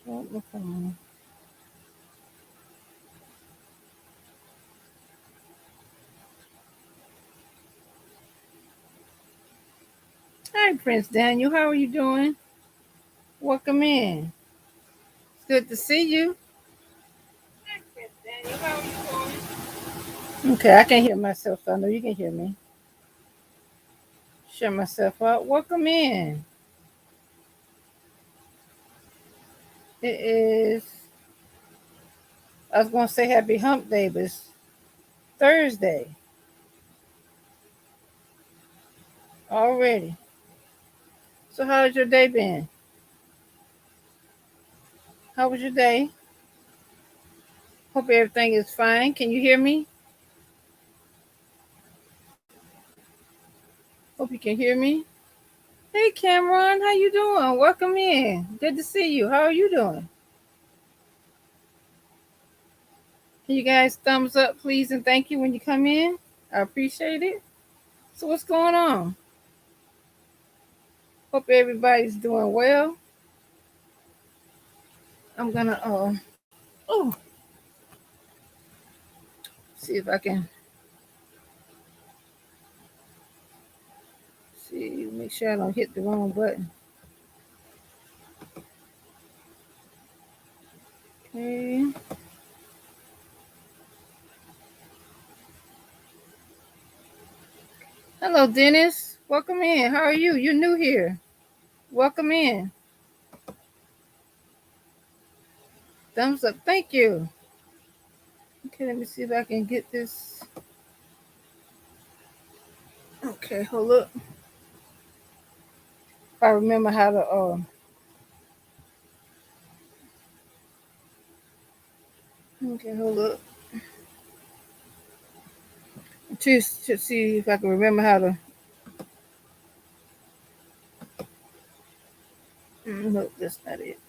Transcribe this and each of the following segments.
Oh, okay. Hi, Prince Daniel. How are you doing? Welcome in. It's good to see you. Hi, Prince Daniel. How are you doing? Okay, I can hear myself, so I know you can hear me. Shut myself out. Welcome in. It is, I was going to say happy hump day, but it's Thursday already. So, how's your day been? How was your day? Hope everything is fine. Can you hear me? Hope you can hear me. Hey, Cameron, how you doing? Welcome in. Good to see you. How are you doing? Can you guys thumbs up, please, and thank you when you come in? I appreciate it. So, what's going on? Hope everybody's doing well. I'm gonna oh see if I can see, make sure I don't hit the wrong button. Okay. Hello, Dennis. Welcome in. How are you? You're new here. Welcome in. Thumbs up. Thank you. Okay, let me see if I can get this. Okay, hold up. If I remember how to okay, hold up. To see if I can remember how to. Nope, that's not it.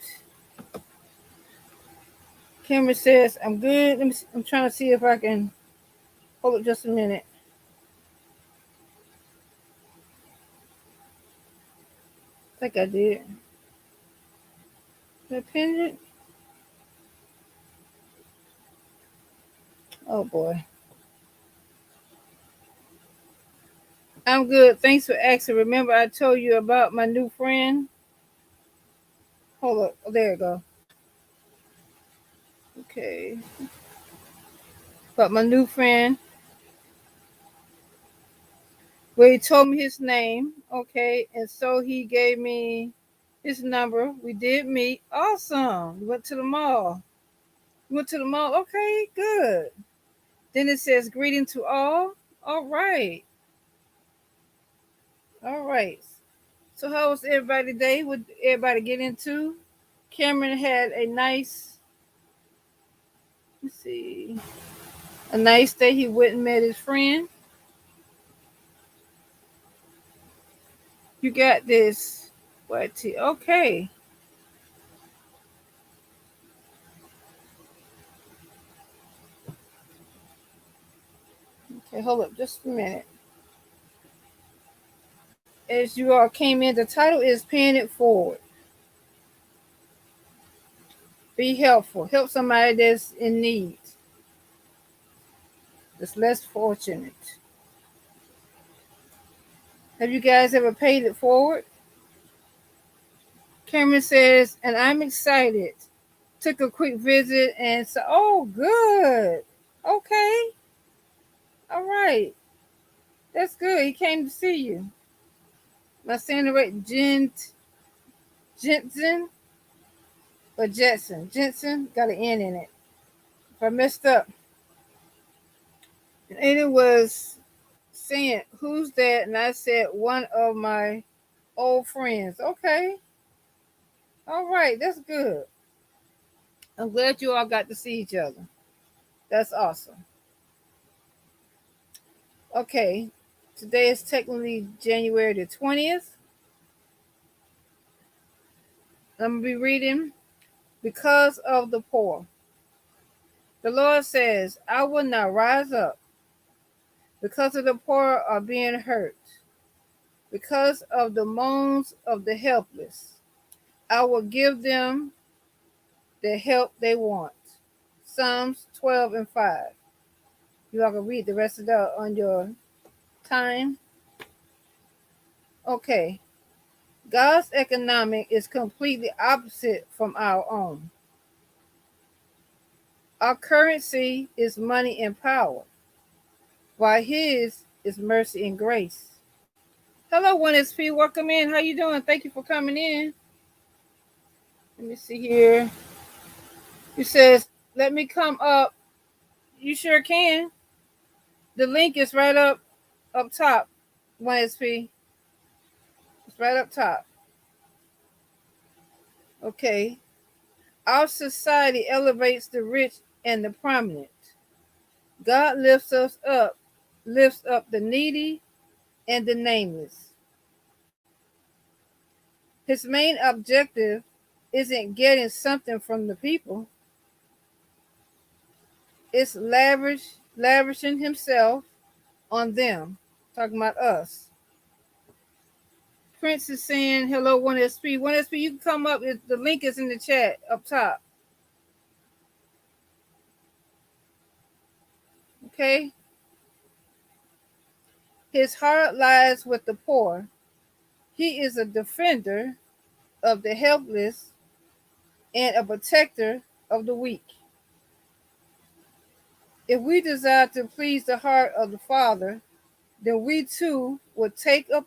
Camera says I'm good. Let me see. I'm trying to see if I can hold up just a minute. I think I did. Did I pin it? Oh boy. I'm good. Thanks for asking. Remember I told you about my new friend? Hold up. Oh, there you go. Okay. But my new friend, well, he told me his name. Okay. And so he gave me his number. We did meet. Awesome. We went to the mall. We went to the mall. Okay, good. Then it says greeting to all. All right. All right. So how was everybody's day? What everybody get into? Cameron had a nice, let's see, a nice day. He went and met his friend. You got this. What? Okay. Okay, hold up just a minute. As you all came in, the title is Paying It Forward. Be helpful. Help somebody that's in need, that's less fortunate. Have you guys ever paid it forward? Cameron says, and I'm excited. Took a quick visit and said, oh, good. Okay. All right. That's good. He came to see you. Am I saying the right? Jensen or Jetson? Jensen got an N in it. If I messed up. And it was saying, who's that? And I said, one of my old friends. Okay. All right. That's good. I'm glad you all got to see each other. That's awesome. Okay. Today is technically January the 20th. I'm going to be reading Because of the Poor. The Lord says, I will not rise up because of the poor are being hurt, because of the moans of the helpless. I will give them the help they want. Psalms 12 and 5. You all can read the rest of that on your time. Okay. God's economic is completely opposite from our own. Our currency is money and power, while his is mercy and grace. Hello, 1SP. Welcome in. How you doing? Thank you for coming in. Let me see here. It says, let me come up. You sure can. The link is right up top. 1SP. It's right up top. Okay. Our society elevates the rich and the prominent. God lifts up the needy and the nameless. His main objective isn't getting something from the people. It's lavishing himself on them. Talking about us. Prince is saying, hello, 1SP. 1SP, you can come up. The link is in the chat up top. Okay? His heart lies with the poor. He is a defender of the helpless and a protector of the weak. If we desire to please the heart of the Father, then we too will take up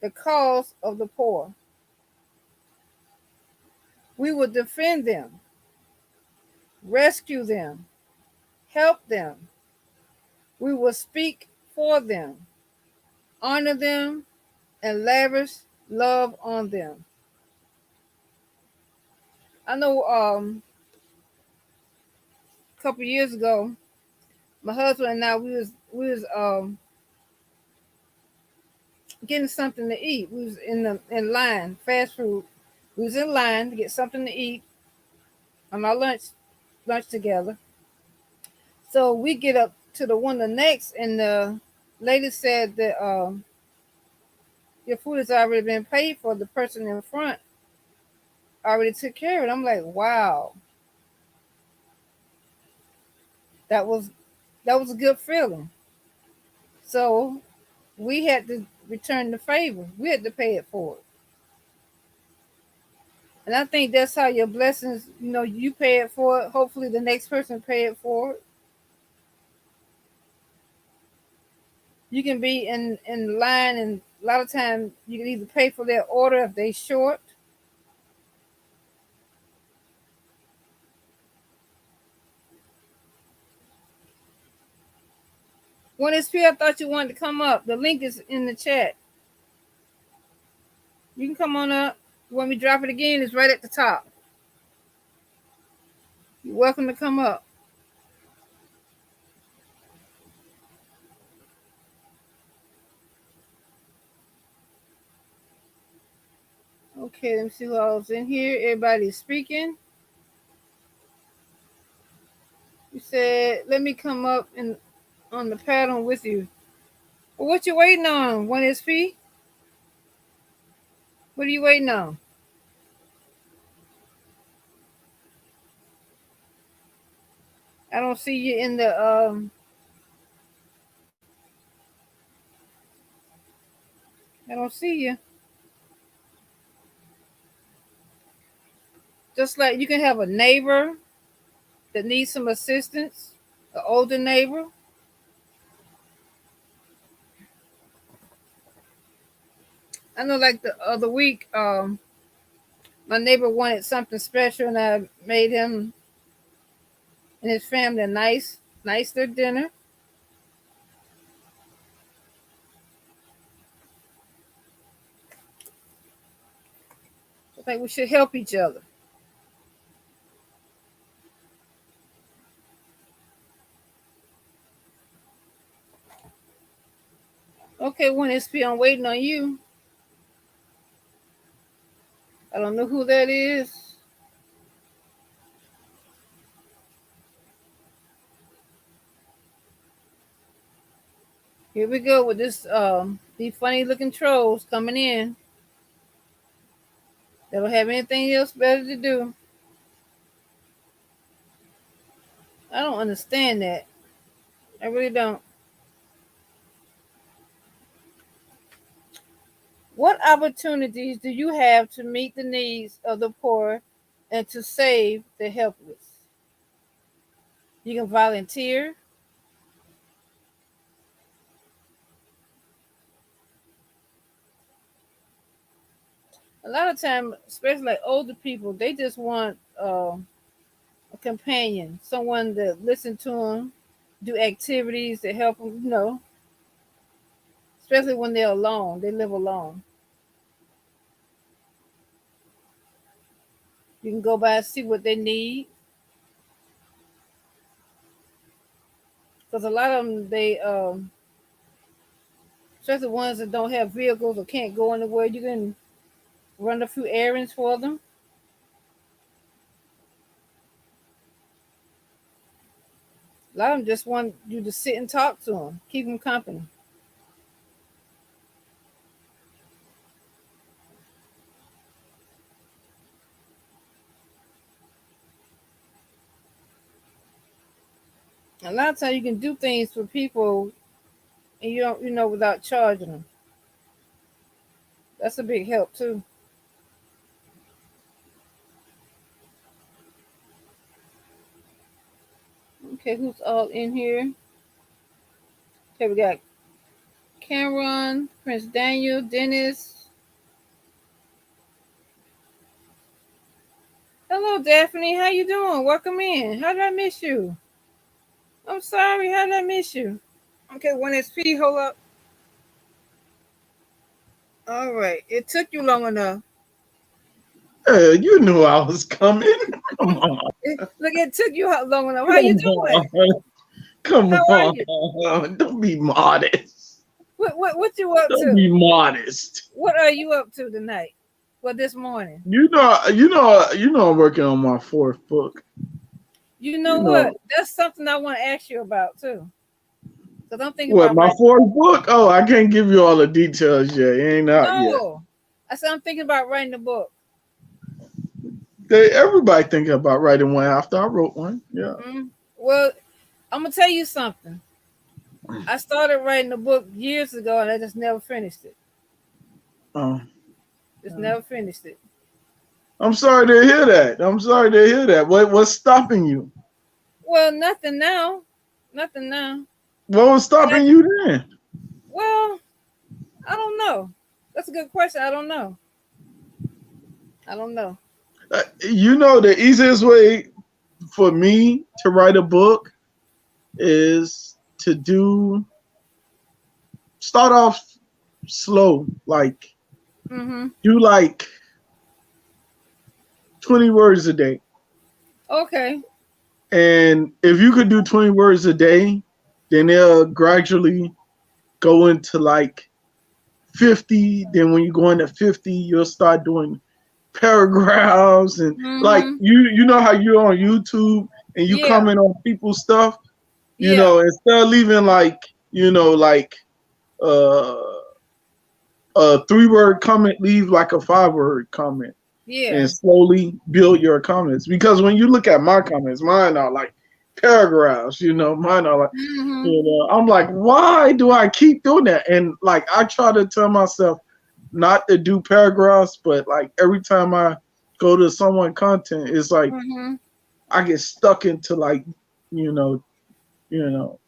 the cause of the poor. We will defend them, rescue them, help them. We will speak for them, honor them, and lavish love on them. I know a couple years ago, my husband and I we was getting something to eat. We was in line, fast food. We was in line to get something to eat on our lunch together. So we get up to the one the next, and the lady said that your food has already been paid for. The person in front already took care of it. I'm like, wow, that was a good feeling. So we had to return the favor. We had to pay it forward. And I think that's how your blessings, you pay it forward. Hopefully the next person pay it forward. You can be in line, and a lot of times you can either pay for their order if they short. When it's I thought you wanted to come up. The link is in the chat. You can come on up. You want me to drop it again? It's right at the top. You're welcome to come up. Okay, let me see who else in here. Everybody's speaking. You said, let me come up and on the pattern with you. Well, what you waiting on, 1SP? What are you waiting on? I don't see you in the I don't see you. Just like you can have a neighbor that needs some assistance, an older neighbor. I know, like the other week, my neighbor wanted something special, and I made him and his family a nice their dinner. I think we should help each other. Okay, 1SP, I'm waiting on you. I don't know who that is. Here we go with this these funny looking trolls coming in. They don't have anything else better to do. I don't understand that. I really don't. What opportunities do you have to meet the needs of the poor and to save the helpless? You can volunteer. A lot of time, especially like older people, they just want a companion, someone to listen to them, do activities to help them. Especially when they're alone, they live alone. You can go by and see what they need. Because a lot of them, especially ones that don't have vehicles or can't go anywhere, you can run a few errands for them. A lot of them just want you to sit and talk to them, keep them company. A lot of times you can do things for people and you don't, without charging them. That's a big help too. Okay, who's all in here? Okay, we got Cameron, Prince Daniel, Dennis. Hello, Daphne. How you doing? Welcome in. How did I miss you? I'm sorry. How did I miss you? Okay, 1SP, hold up. All right. It took you long enough. You knew I was coming. Come on. Look, it took you long enough. How you Come doing? on. Come How are you? on. Don't be modest. What you up Don't to? be modest. What are you up to tonight? Well, this morning. I'm working on my fourth book. You know You what? know That's something I want to ask you about too. Because I'm thinking what? about My writing. fourth book? Oh, I can't give you all the details yet. It ain't out yet. No. I said I'm thinking about writing a book. Everybody thinking about writing one after I wrote one. Yeah. Well, I'm gonna tell you something. I started writing a book years ago, and I just never finished it. Oh. Just never finished it. I'm sorry to hear that. I'm sorry to hear that. What's stopping you? Well, nothing now. Nothing now. What was But stopping you then? well, I don't know. That's a good question. I don't know. I don't know. The easiest way for me to write a book is to start off slow, like do like 20 words a day. Okay. And if you could do 20 words a day, then they'll gradually go into like 50. Then when you go into 50, you'll start doing paragraphs and like you know how you're on YouTube and you Yeah. comment on people's stuff, Yeah. instead of leaving like uh a 3-word comment, leave like a 5-word comment Yeah. and slowly build your comments. Because when you look at my comments, mine are like paragraphs, mine are like, I'm like, why do I keep doing that? And like, I try to tell myself not to do paragraphs, but like every time I go to someone content, it's like I get stuck into like,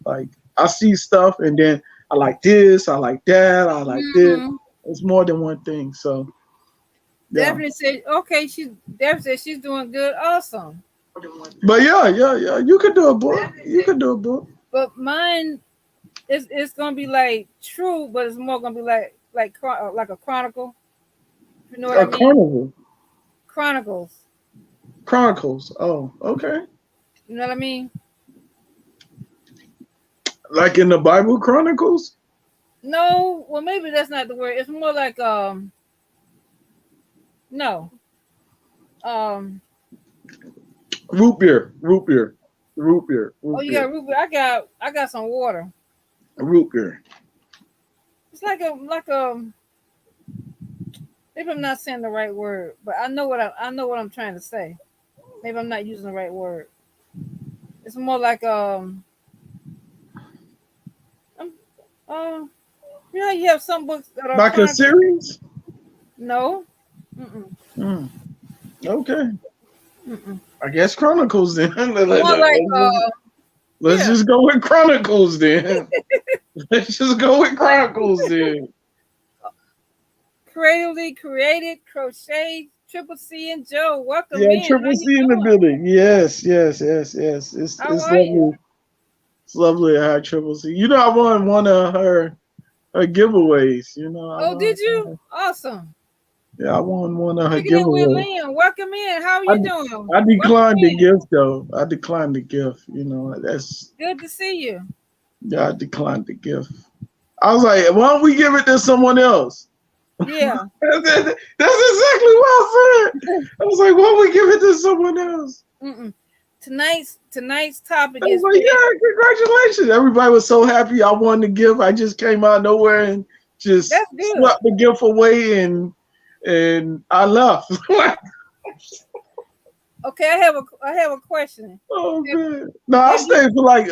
like I see stuff and then I like this, I like that, I like this. It's more than one thing. So yeah. Daphne said, okay, Daphne said she's doing good. Awesome. But yeah. You could do a book. You could do a book. But mine it's gonna be like true, but it's more gonna be like a chronicle. You know what I A mean? carnival. Chronicles. Chronicles. Oh, okay. You know what I mean? Like in the Bible Chronicles? No, well maybe that's not the word. It's more like no. Um Root beer. Root beer. Root beer. oh, Root you beer. got Ruby. I got some water. Root beer. It's like a Maybe I'm not saying the right word, but I know what I'm trying to say. Maybe I'm not using the right word. It's more like um, uh, you know, how you have some books that are Like a chronicles. series? No, mm-mm, Mm, okay. mm-mm. I guess Chronicles then. More like Let's yeah, just go with Chronicles then. Let's just go with Chronicles then. creatively created, crochet, Triple C and Joe. Welcome Yeah, in. How Triple you C in the doing? building. Yes, yes, yes, yes. How It's are you? lovely. It's lovely to have Triple C. You know, I won one of her giveaways. You know, I Oh, did you? won. Awesome. Yeah, I won one of her Kicking it with giveaways. Lynn. Welcome in. How are I, you doing? I Welcome declined the in. gift though. I declined the gift. You know, that's Good to see you. yeah. I declined the gift. I was like, why don't we give it to someone else? Yeah. That's exactly what I said. I was like, why don't we give it to someone else? Mm-mm. Tonight's topic I was is like, yeah, congratulations. Everybody was so happy I won the gift. I just came out of nowhere and just that's good. swept the gift away and I left. Okay, I have a question. Oh Have, man. No, have you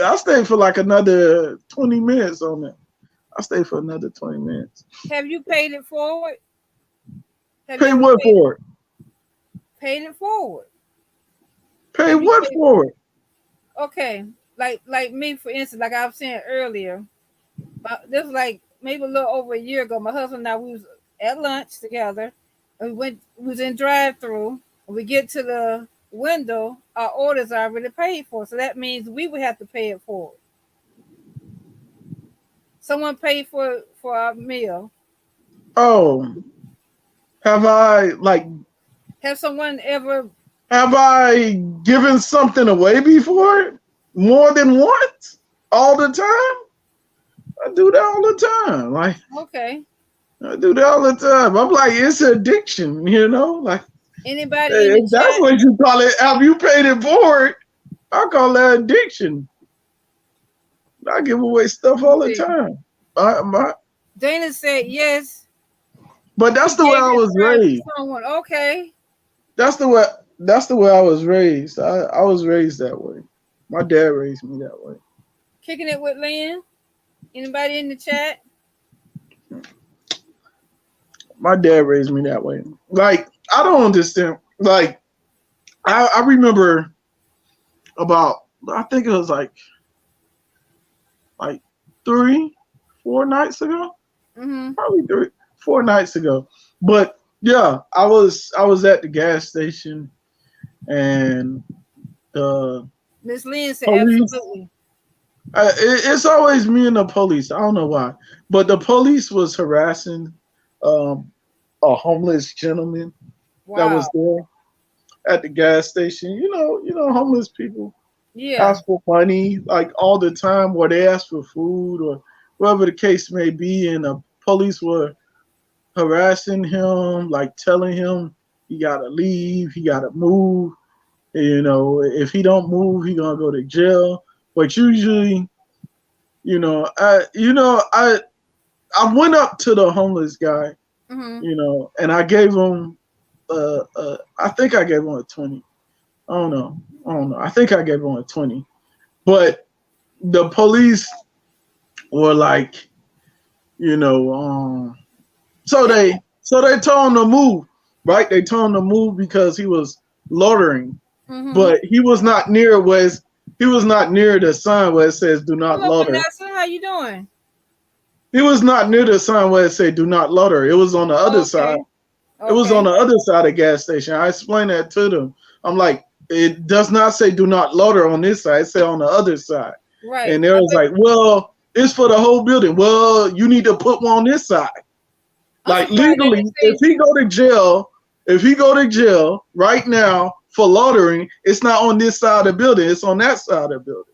I stayed for like another 20 minutes on that. I stayed for another 20 minutes. have you paid it forward? Have you Pay ever what for it? paid it forward? Pay Have you what paid for it? okay? Like me for instance, like I was saying earlier, this was like maybe a little over a year ago. My husband and I we was at lunch together, and we was in drive through. We get to the window, our orders are already paid for, so that means we would have to pay it forward. Someone paid for our meal. Oh, have I like Have someone ever? have I given something away before? More than once? All the time? I do that all the time. Like Okay. I do that all the time. I'm like, it's addiction, you know? Like Anybody in the if that's chat? what you call it, have you paid it forward? I call that addiction. I give away stuff Let's all the see. time. My, Dana said yes. but that's He the way gave I his was prize to raised. someone. Okay. That's the way I was raised. I was raised that way. My dad raised me that way. Kicking it with Lynn. Anybody in the chat? My dad raised me that way. Like I don't understand. Like I remember about I think it was like 3, 4 nights ago. Mm-hmm. Probably 3, 4 nights ago. But yeah, I was at the gas station and the Miss Lynn said police. absolutely. It's always me and the police. I don't know why, but the police was harassing um, a homeless gentleman that Wow. was there at the gas station. Homeless people Yeah. ask for money like all the time, or they ask for food, or whatever the case may be, and the police were harassing him, like telling him he gotta leave, he gotta move. If he don't move, he gonna go to jail. But usually, I went up to the homeless guy, Mm-hmm. and I gave him, I think I gave him a 20. I don't know. I think I gave him a 20. But the police were like, you know, so they told him to move, right? They told him to move because he was loitering, Mm-hmm. but he was not near the sign where it says "Do not Hello, loiter." Vanessa. How you doing? He was not near the sign where it said "Do not loiter." It was on the other side. Okay. It was on Okay. the other side of the gas station. I explained that to them. I'm like, it does not say "Do not loiter" on this side. It said on the other side, Right. and they was like, "Well, it's for the whole building." Well, you need to put one on this side. I'm Like surprised they legally, didn't say if he go to jail right now for loitering, it's not on this side of the building. It's on that side of the building.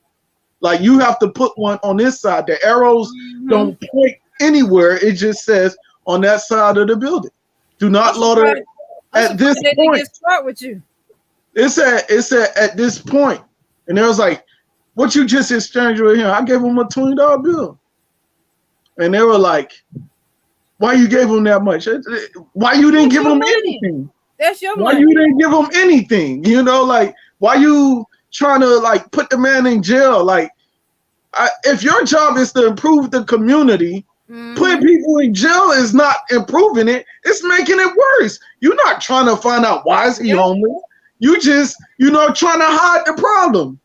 Like you have to put one on this side. The arrows mm-hmm. don't point anywhere. It just says on that side of the building. Do I'm not loiter surprised. I'm at this surprised they didn't point. get smart with you. It said at this point. And they was like, what you just exchanged with him? I gave him a $20 bill. And they were like, Why you gave them that much? Why you didn't That's give your them money. anything? That's your Why money. you didn't give them anything? You know, like why you trying to like put the man in jail? Like, if your job is to improve the community, putting people in jail is not improving it. It's making it worse. You're not trying to find out why is he Yep. homeless. You just, trying to hide the problem.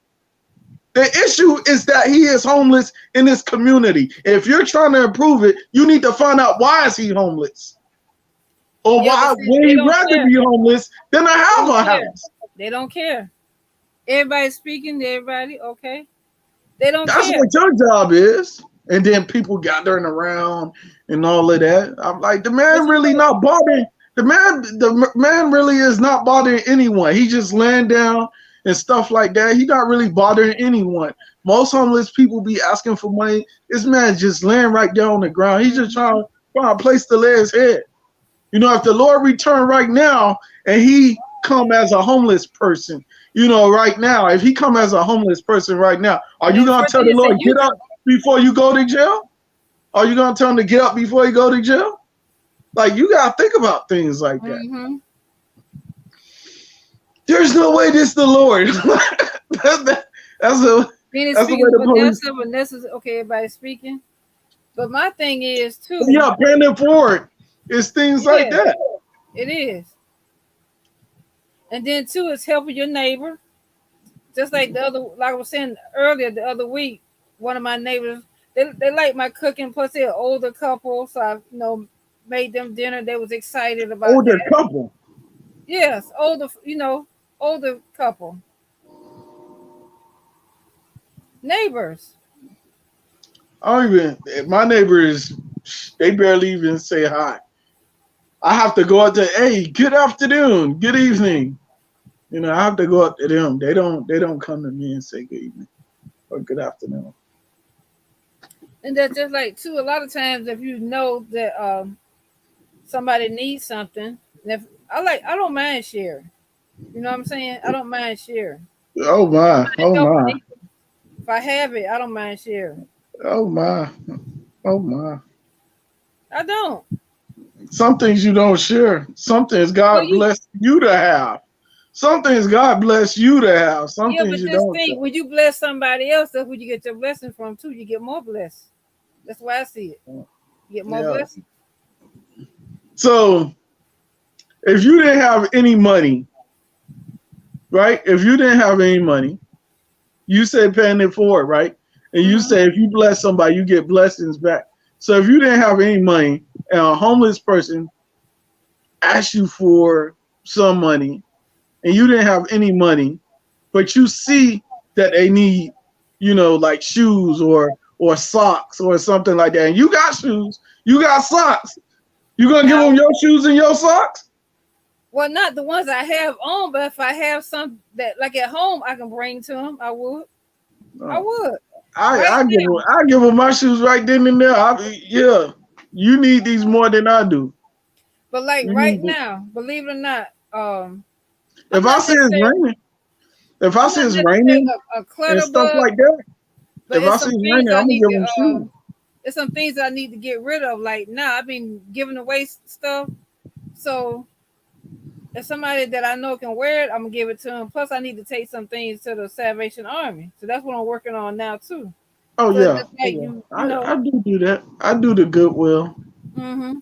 The issue is that he is homeless in his community. If you're trying to improve it, you need to find out why is he homeless, or Yeah, but why see, would they he don't rather care. be homeless than to They have don't a care. house. They don't care. Everybody's speaking to everybody. Okay. They don't That's care. what your job is. And then people gathering around and all of that. I'm like, the But man you really know, not bothering. The man really is not bothering anyone. He just laying down and stuff like that. He not really bothering anyone. Most homeless people be asking for money. This man just laying right there on the ground. He's just trying to find a place to lay his head. If the Lord return right now and he come as a homeless person, right now, if he come as a homeless person right now, are you then gonna first tell thing the they say, Lord you get up do. before you go to jail? Are you gonna tell him to get up before you go to jail? Like you gotta think about things like that. Mm-hmm. There's no way this the Lord. That's the Then it's that's the speaking way to the police. Vanessa. Vanessa's okay. Everybody's speaking. But my thing is too. Yeah, paying it forward. It's things like Yeah, that. it is. And then too, it's helping your neighbor. Just like like I was saying earlier, the other week, one of my neighbors, they like my cooking. Plus, they're an older couple, so I made them dinner. They was excited about Older that. couple. Yes, older couple, neighbors. I don't even. My neighbors, they barely even say hi. I have to go out to, hey, good afternoon, good evening. I have to go up to them. They don't come to me and say good evening or good afternoon. And that's just like too. A lot of times, if you know that somebody needs something, and if I don't mind sharing. You know what I'm saying? I don't mind sharing. Oh my, I oh help a my, neighbor. If I have it, I don't mind sharing. oh my, oh my. I don't. Some things you don't share. Some things Well, God bless you to have. Some things God bless you to have. Some yeah, things but you just don't think, have. when you bless somebody else, that's where you get your blessing from too. You get more blessed. That's why I see it. You get more Yeah. blessing. So if you didn't have any money, right? If you didn't have any money, you said paying it forward, right? And you Mm-hmm. say if you bless somebody, you get blessings back. So if you didn't have any money and a homeless person asked you for some money and you didn't have any money, but you see that they need, like shoes or socks or something like that, and you got shoes, you got socks, you gonna give Now, them your shoes and your socks? well, not the ones I have on, but if I have some that like at home, I can bring to them. I would. I No. would. I Right I give them now. I give them my shoes right then and there. Yeah, you need these more than I do. But like You right need it. now, believe it or not, I'm If I not see it's necessarily raining, if I I'm see not it's necessarily raining a and clutter stuff bug, like that, but if I see it's raining, I'm gonna give them shoes. it's some things I need to get rid of. Like now, I've been giving away stuff. So if somebody that I know can wear it, I'm gonna give it to them. Plus, I need to take some things to the Salvation Army. So that's what I'm working on now too. Oh So yeah, just oh like yeah. I do that. I do the Goodwill. hmm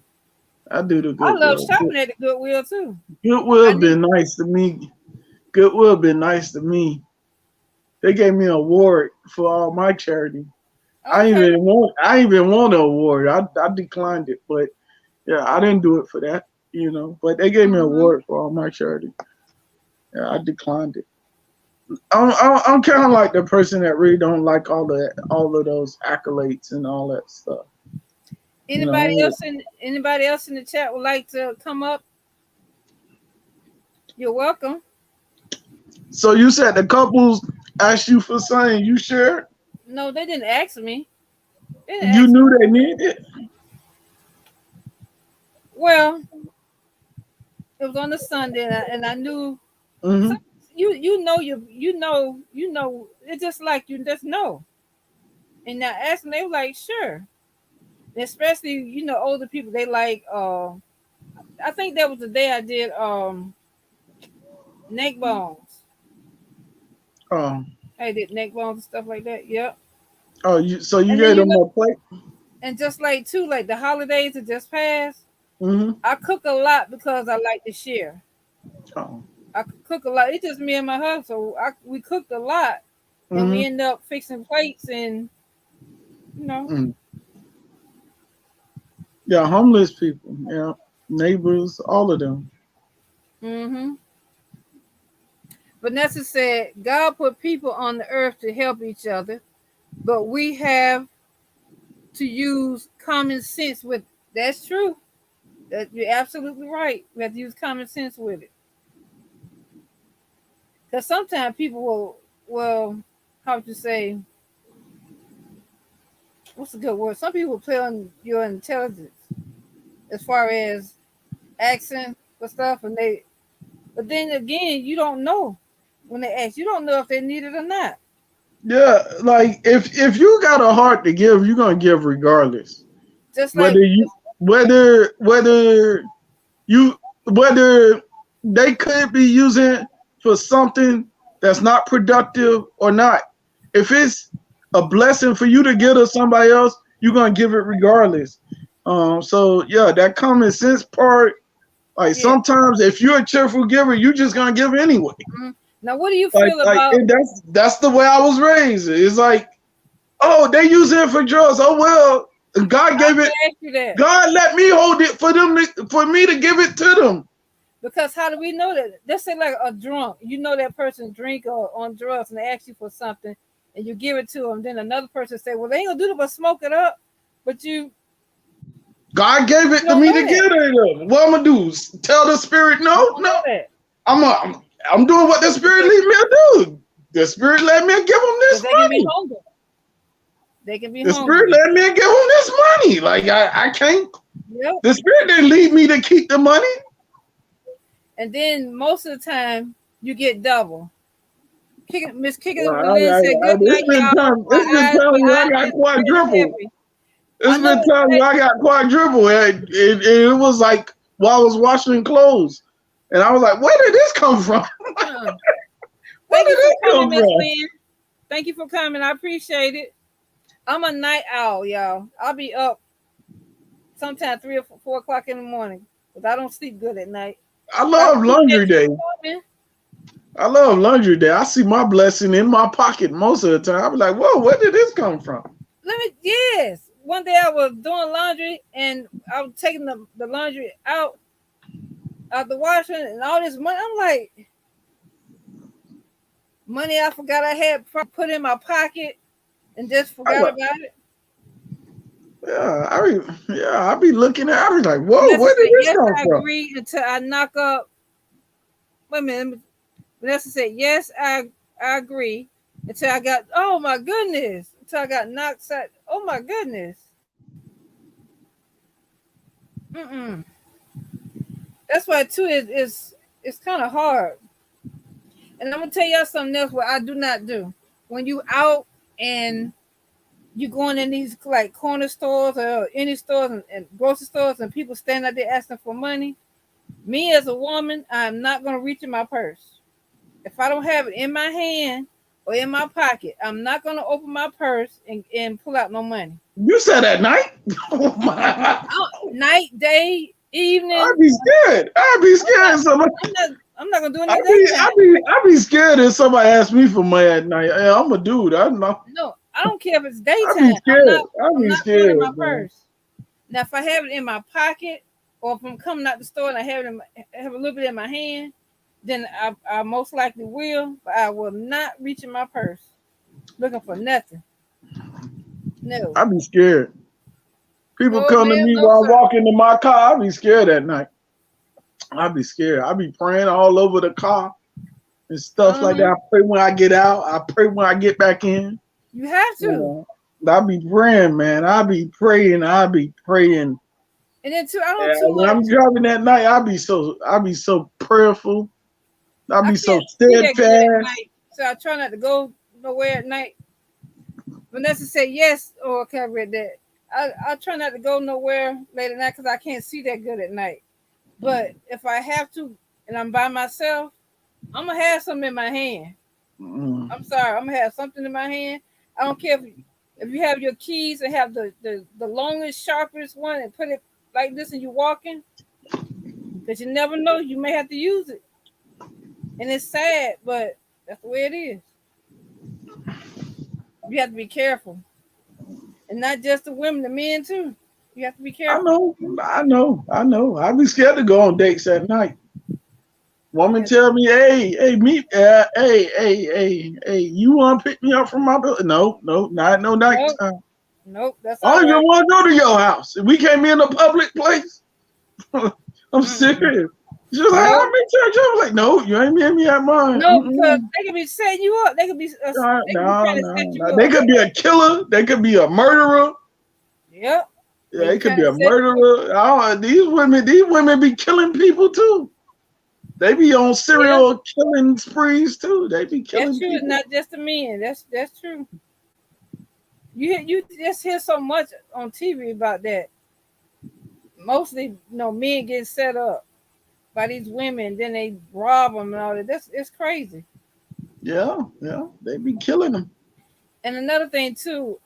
I do the I love Goodwill. shopping at the Goodwill too. I Goodwill need. been nice to me. Goodwill been nice to me. They gave me an award for all my charity. Okay. I ain't even want an award. I declined it, but yeah, I didn't do it for that, But they gave me an hmm award for all my charity. Yeah, I declined it. I'm kind of like the person that really don't like all of those accolades and all that stuff. You know. Anybody else in the chat would like to come up? You're welcome. So you said the couples asked you for something, you shared. No, they didn't ask me. They didn't You ask me. knew they needed it. Well, it was on a Sunday, and I knew. So Hmm. you know. It's just like you just know. And I asked them, they were like, sure. especially older people. They like. I think that was the day I did neck bones. Oh, I did neck bones and stuff like that. Yep. so you And then gave them a plate? and just like too, like the holidays that just passed, Mm-hmm. I cook a lot because I like to share. Oh. I cook a lot. It's just me and my husband, so we cooked a lot, and we Mm-hmm. end up fixing plates and you know. Mm. Yeah, homeless people. Yeah, neighbors, all of them. Mm-hmm. Vanessa said, God put people on the earth to help each other, but we have to use common sense with. That's true. That you're absolutely right. We have to use common sense with it. Because sometimes people will, how would you say, what's a good word? Some people play on your intelligence as far as asking for stuff, but then again, you don't know when they ask. You don't know if they need it or not. Yeah, like if you got a heart to give, you're gonna give regardless. Just Whether like, you whether you whether they could be using for something that's not productive or not. If it's a blessing for you to give to somebody else, you're gonna give it regardless. So yeah, that common sense part. Like yeah. sometimes, if you're a cheerful giver, you just gonna give anyway. Mhm. Now, what do you Like feel like about? and that's the way I was raised. It's like, oh, they use it for drugs. Oh well, God I gave can it. ask you that God let me hold it for them for me to give it to them. because how do we know that? Let's say like a drunk, you know that person drink or on drugs, and they ask you for something, and you give it to them. Then another person say, "Well, they ain't gonna do it but smoke it up," but God gave you it to don't me know to give that. it to them. What I'm gonna do? Tell the spirit You no, don't no. know that I'm doing what the spirit lead me to do. The spirit let me give them because this they can be money. hungry. They can be The spirit hungry. let me give them this money. Like I can't. Yep. The spirit didn't lead me to keep the money. And then most of the time you get double. Miss Well, Kicking Lynn said, "Good it's night, been y'all. time. It's been My time I eyes got been feeling quadruple. heavy." I It's know been what time I got quadruple. It was like while I was washing clothes, and I was like, "Where did this come from? uh, Where thank you did for this coming, come Miss from?" Lynn. Thank you for coming. I appreciate it. I'm a night owl, y'all. I'll be up sometime 3 or 4 o'clock in the morning because I don't sleep good at night. I But I love laundry appreciate you day. for coming. I love laundry day. I see my blessing in my pocket most of the time. I'm like, "Whoa, where did this come from?" Yes. One day I was doing laundry and I was taking the laundry out the washer and all this money. I'm like, money I forgot I had put in my pocket and just I'm forgot like, about it. I be looking at. I be like, "Whoa, Vanessa where did said, this yes, come I from?" agree until I knock up. Wait a minute. Vanessa said, yes, I agree until I got, oh my goodness, until I got knocked out. Oh my goodness. Mm-mm. That's why, too, it's kind of hard. And I'm going to tell y'all something else what I do not do. When you out and you going in these like corner stores or any stores and grocery stores and people stand out there asking for money, me as a woman, I'm not going to reach in my purse. If I don't have it in my hand or in my pocket, I'm not going to open my purse and pull out no money. You said at night. Oh my! Night, day, I'd evening, be scared. I'd be scared. Somebody. I'm not going to do I any be, daytime. I be, I be scared if somebody asks me for money at night. Yeah, I'm a dude. I know. No, I don't care if it's I be daytime. scared. I I'm be not putting it in scared, my man. purse. Now, if I have it in my pocket or if I'm coming out the store and I have a little bit in my hand, then I most likely will, but I will not reach in my purse looking for nothing. No. I be scared. People No, come to ma'am, me no, while I sir. walk into my car. I be scared at night. I be scared. I be praying all over the car and stuff like that. Uh-huh. I pray when I get out. I pray when I get back in. You have You to. know, I be praying, man. I be praying. I be praying. And then too, I don't too And when I'm much. driving that night, I be so prayerful. I I be so can't see that good at steadfast. night, so I try not to go nowhere at night. Vanessa said yes. Oh, okay, I read that. I try not to go nowhere late at night because I can't see that good at night. But if I have to and I'm by myself, I'm gonna have something in my hand. I'm sorry, I'm gonna have something in my hand. I don't care if you have your keys and have the longest, sharpest one and put it like this and you're walking, because you never know, you may have to use it. And it's sad, but that's the way it is. You have to be careful. And not just the women, the men too. You have to be I careful. know. I be scared to go on dates at night. Woman tell me, hey, you want to pick me up from my building? No, not no Nope, nighttime. nope, that's I all don't even right. want to go to your house. We can't be in a public place. I'm Mm-mm. serious. She's like, Nope. I'm in church. I'm like, no, you ain't meeting me at mine. No, because they could be setting you up. They could be No. trying to set you They up. could be a killer. They could be a murderer. Yep. Yeah, They be they could trying be to a set you up. murderer. These women be killing people too. They be on Yeah, serial killing sprees too. They be that's killing true. It's people. not just the men. That's true. You just hear so much on TV about that. Mostly, men get set up by these women, then they rob them and all that. It's crazy. Yeah, they be killing them. And another thing too,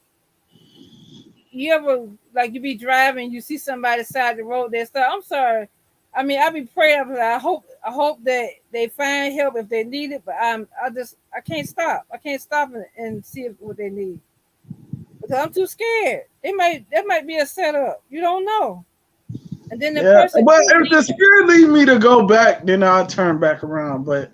you ever like you be driving, you see somebody side the road there. So I'm sorry. I mean, I be praying. I hope that they find help if they need it. But I can't stop. I can't stop and see what they need because I'm too scared. That might be a setup. You don't know. And then the Yeah, person but too. if the spirit lead me to go back, then I'll turn back around. But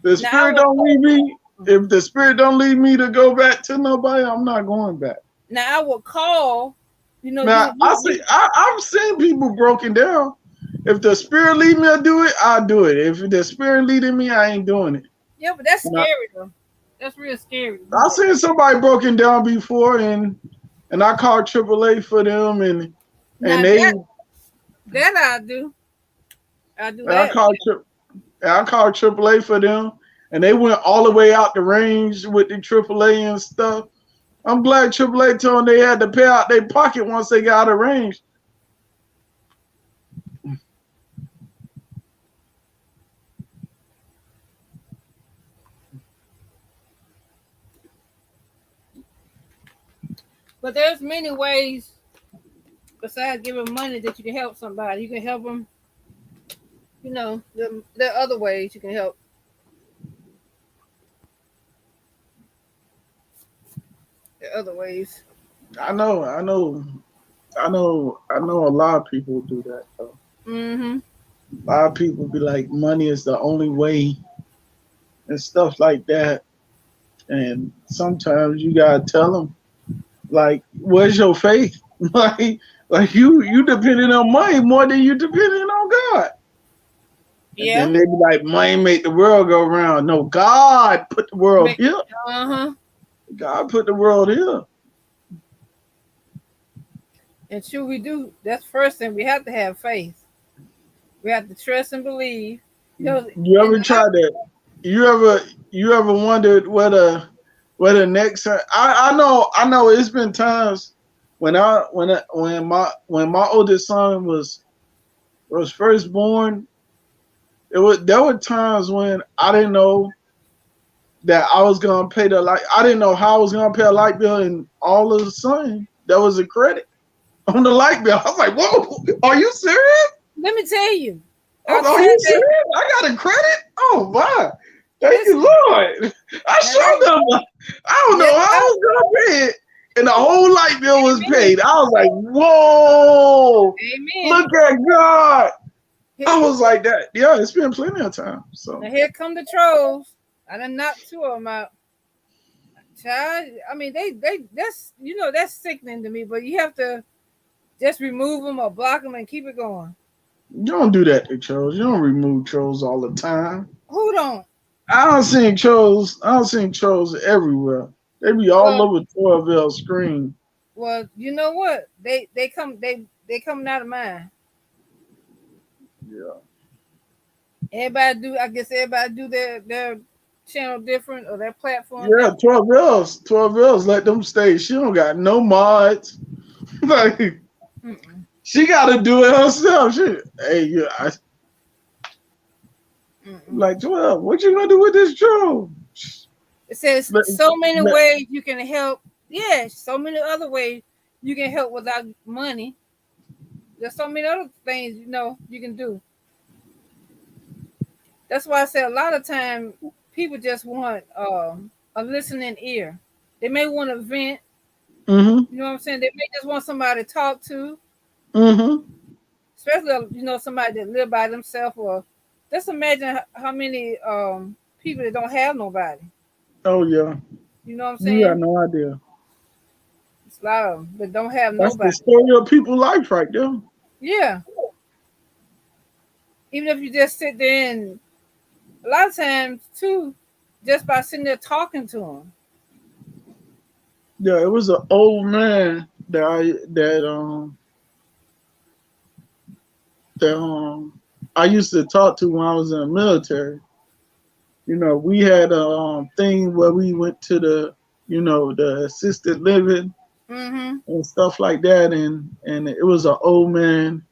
the Now I spirit will. don't lead me. If the spirit don't lead me to go back to nobody, I'm not going back. Now I will call. Now I've seen people broken down. If the spirit lead me to do it, I'll do it. If the spirit leading me, I ain't doing it. Yeah, but that's And scary though. That's real scary to do I've that. seen somebody broken down before, and I called AAA for them, and Now they that I do. I do and I that. called I called AAA for them, and they went all the way out the range with the AAA and stuff. I'm glad AAA told them they had to pay out their pocket once they got out of range. But there's many ways besides giving money that you can help somebody. You can help them. There are other ways you can help. There are other ways. I know. A lot of people do that though. Mm-hmm. A lot of people be like, money is the only way and stuff like that. And sometimes you gotta tell them, like, where's your faith? like you depending on money more than you depending on God. And Yeah. then they be like, money make the world go round. No, God put the world here. Uh-huh. God put the world here. And sure we do. That's the first thing. We have to have faith. We have to trust and believe. You ever tried that? You ever wondered what the next? I know. It's been times when my oldest son was first born. There were times when I didn't know that I was gonna pay the light. I didn't know how I was gonna pay a light bill, and all of a sudden there was a credit on the light bill. I was like, "Whoa, are you serious? Let me tell you. Are you serious? I got a credit? Oh my! Thank you, Lord. I showed them. I don't know how I was gonna pay it, and the whole light bill was paid. I was like, "Whoa! Amen. Look at God!" I was like that. Yeah, it's been plenty of time. So now here come the trolls. I done knocked two of them out. Child, I mean, that's sickening to me. But you have to just remove them or block them and keep it going. you don't do that to trolls. You don't remove trolls all the time. Hold on. I don't see trolls. I don't see trolls everywhere. They be all over 12L screen. Well, you know what? They coming out of mine. Yeah. Everybody do. I guess everybody do their channel different or their platform. Yeah, 12Ls. 12Ls. Let them stay. She don't got no mods. Like Mm-mm. she got to do it herself. Hey, yeah, Mm-mm. like 12. What you gonna do with this job? It says Let, so many let, ways you can help. Yeah, so many other ways you can help without money. There's so many other things you can do. That's why I say a lot of time people just want a listening ear. They may want to vent. mm-hmm, You know what I'm saying? They may just want somebody to talk to, mm-hmm. especially somebody that live by themselves. Or just imagine how many people that don't have nobody. Oh yeah, You know what I'm you got saying? no idea. It's a lot of them that don't have That's the nobody. story of people's life right there. Yeah, even if you just sit there and a lot of times too, just by sitting there talking to them. Yeah, it was an old man that I used to talk to when I was in the military. We had a thing where we went to the assisted living Mm-hmm. and stuff like that, and it was an old man,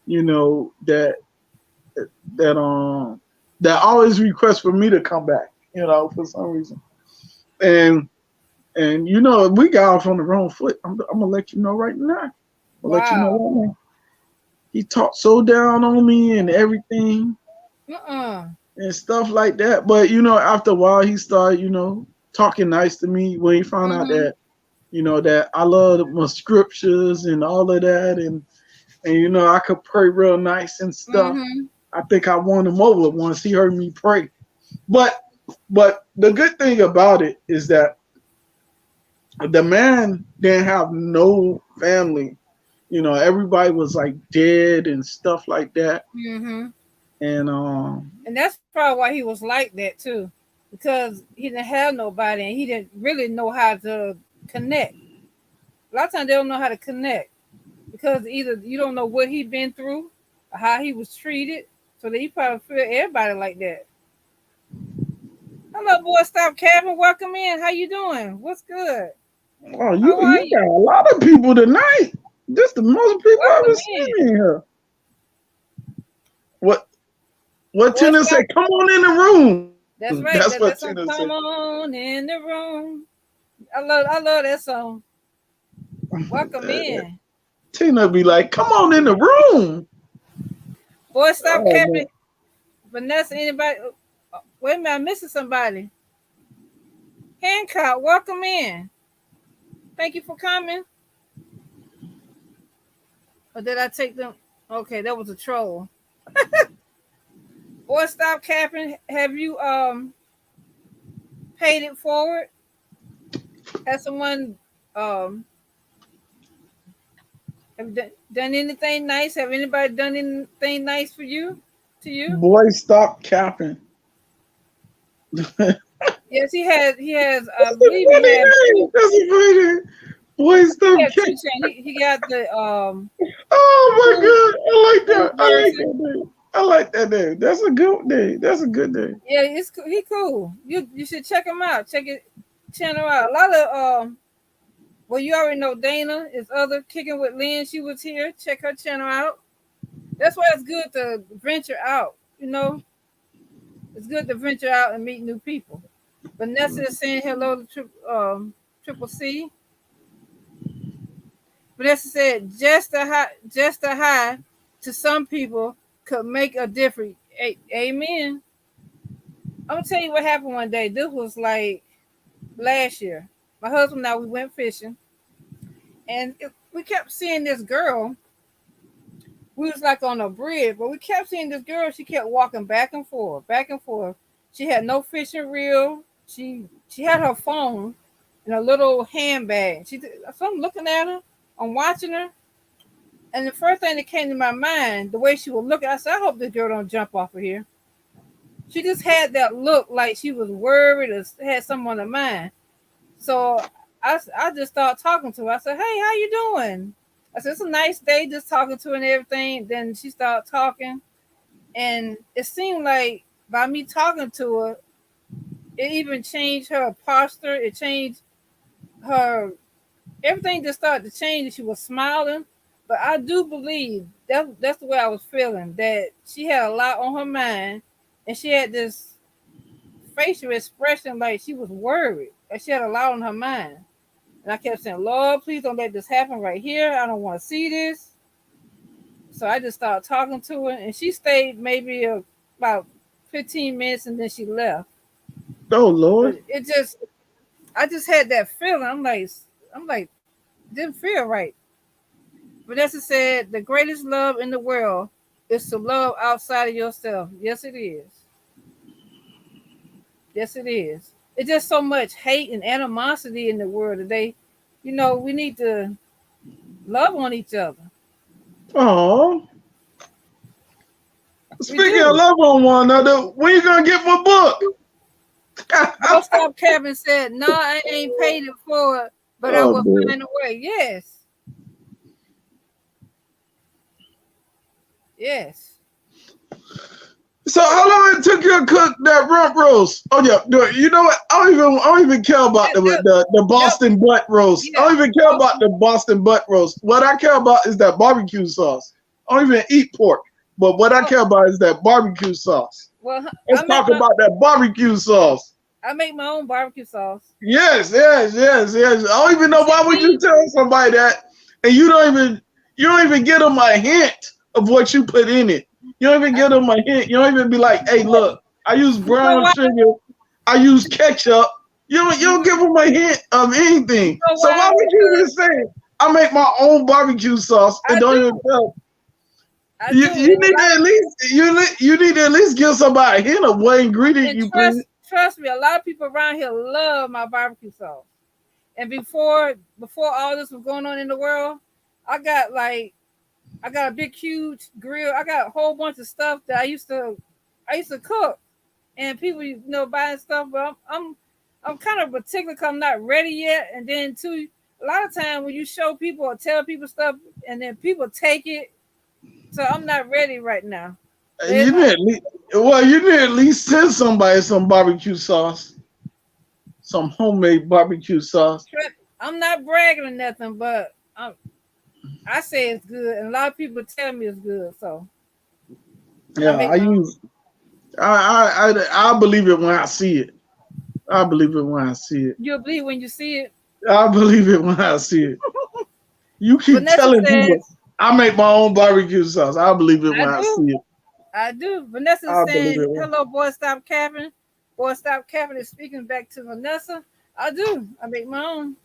that that always requests for me to come back, for some reason. And we got off on the wrong foot. I'm gonna let you know right now. I'll let you know Wow. right now. He talked so down on me and everything Uh-uh. and stuff like that. But after a while, he started, talking nice to me when he found out Mm-hmm. that I love my scriptures and all of that, and I could pray real nice and stuff. Mm-hmm. I think I won him over once he heard me pray. But the good thing about it is that the man didn't have no family. Everybody was like dead and stuff like that. Mm-hmm. And And that's probably why he was like that too. Because he didn't have nobody and he didn't really know how to connect. A lot of times they don't know how to connect because either you don't know what he been through or how he was treated. So that he probably feel everybody like that. Hello, boy, stop capping. Welcome in. How you doing? What's good? oh, you How are you got you? a lot of people tonight. This the most people I've ever Welcome seen in. in here. What what Boy, Tina stop. said? Come on in the room. That's That's what right. Tina That said. song, come on in the room. I love that song. Welcome in. Tina be like, "Come on in the room." Boy, stop Oh man. capping. Vanessa, anybody? Wait a minute, I'm missing somebody. Hancock, welcome in. Thank you for coming. Or did I take them? Okay, that was a troll. Boy, stop capping. Have you paid it forward? Has someone um have done anything nice? Have anybody done anything nice for you? To you? Boy, stop capping. That's Yes, he has. He has. I a believe he funny has name. two. That's a funny name. Boy, He stop has two capping. chains. He got the Oh my full god, I like full that. I like version. that name. I like that name. That's a good name. That's a good name. Yeah, he cool. You should check him out. Check it channel out. A lot of well, you already know Dana is other kicking with Lynn. She was here. Check her channel out. That's why it's good to venture out. It's good to venture out and meet new people. Vanessa is saying hello to Triple C. Vanessa said just a hi to some people could make a difference. Amen. I'm gonna tell you what happened one day. This was like last year. My husband and I we went fishing, and we kept seeing this girl. We was like on a bridge, but we kept seeing this girl. She kept walking back and forth, back and forth. She had no fishing reel. She had her phone in a little handbag. So I'm looking at her. I'm watching her, and the first thing that came to my mind, the way she was looking, I said, I hope this girl don't jump off of here. She just had that look like she was worried or had someone in mind. So I just started talking to her. I said, "Hey, how you doing?" I said, "It's a nice day, just talking to her and everything." Then she started talking, and it seemed like by me talking to her, it even changed her posture. It changed her. everything just started to change. And she was smiling, but I do believe that's the way I was feeling. That she had a lot on her mind, and she had this facial expression like she was worried. Like she had a lot on her mind. And I kept saying, Lord, please don't let this happen right here. I don't want to see this. So I just started talking to her, and she stayed maybe about 15 minutes, and then she left. Oh Lord. But I just had that feeling. I'm like, didn't feel right. Vanessa said, the greatest love in the world is to love outside of yourself. Yes, it is. Yes, it is. It's just so much hate and animosity in the world today. We need to love on each other. Oh. We Speaking of do. love on one another, when you gonna get my book? Both Stop Kevin said, no, I ain't paid it for it, but I Oh will boy. find a way. Yes. Yes. So how long it took you to cook that rump roast? Oh yeah, you know what? I don't even care about the Yep. Boston butt roast. I Yeah. don't even care about the Boston butt roast. What I care about is that barbecue sauce. I don't even eat pork, but what I Well, care about is that barbecue sauce. well, Let's talk about that barbecue sauce. I make my own barbecue sauce. Yes, yes, yes, yes. I don't even You know why would you see, tell somebody that, and you don't even get them a hint of what you put in it. You don't even I, get them a hint. You don't even be like, hey, look, I use you know brown why? sugar, I use ketchup. You don't You give them a hint of anything. know So why? why would you Because just say I make my own barbecue sauce and I don't even do. tell? I You, do. you need to at least you need to at least give somebody a hint of what ingredient And you put in. trust me, a lot of people around here love my barbecue sauce. And before all this was going on in the world, I got like I got a big huge grill. I got a whole bunch of stuff that I used to cook, and people buying stuff. But I'm kind of particular because I'm not ready yet. And then too, a lot of time when you show people or tell people stuff, and then people take it, so I'm not ready right now. But You need at least, you need at least send somebody some barbecue sauce, some homemade barbecue sauce. I'm not bragging or nothing, but I say it's good, and a lot of people tell me it's good. So I Yeah, make my own. I believe it when I see it. I believe it when I see it. You'll believe when you see it. I believe it when I see it. You keep Vanessa telling people says, I make my own barbecue sauce. I believe it I when I see do. it. I do. Vanessa is I believe saying, it when. hello, boy, stop capping. Boy, stop capping is speaking back to Vanessa. I do. I make my own.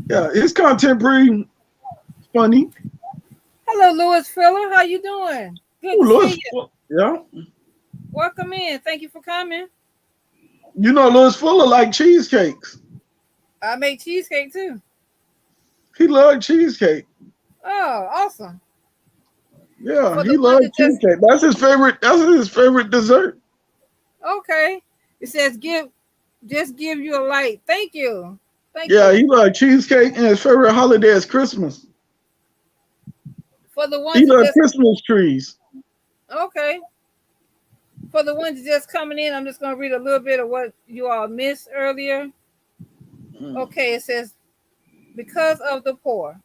Yeah, his content pretty funny. Hello, Louis Filler. How you doing? Good Oh, to see Louis, you. yeah, Welcome in. Thank you for coming. you know Louis Fuller like cheesecakes. I make cheesecake too. He loved cheesecake. Oh, awesome. Yeah, For the he ones loved that just cheesecake. That's his favorite. That's his favorite dessert. okay. It says give you a light. Thank you. Thank Yeah, you. he loved cheesecake, and his favorite holiday is Christmas. For the He ones that loved just Christmas trees. okay. For the ones just coming in, I'm just going to read a little bit of what you all missed earlier. Mm. Okay, it says, because of the poor.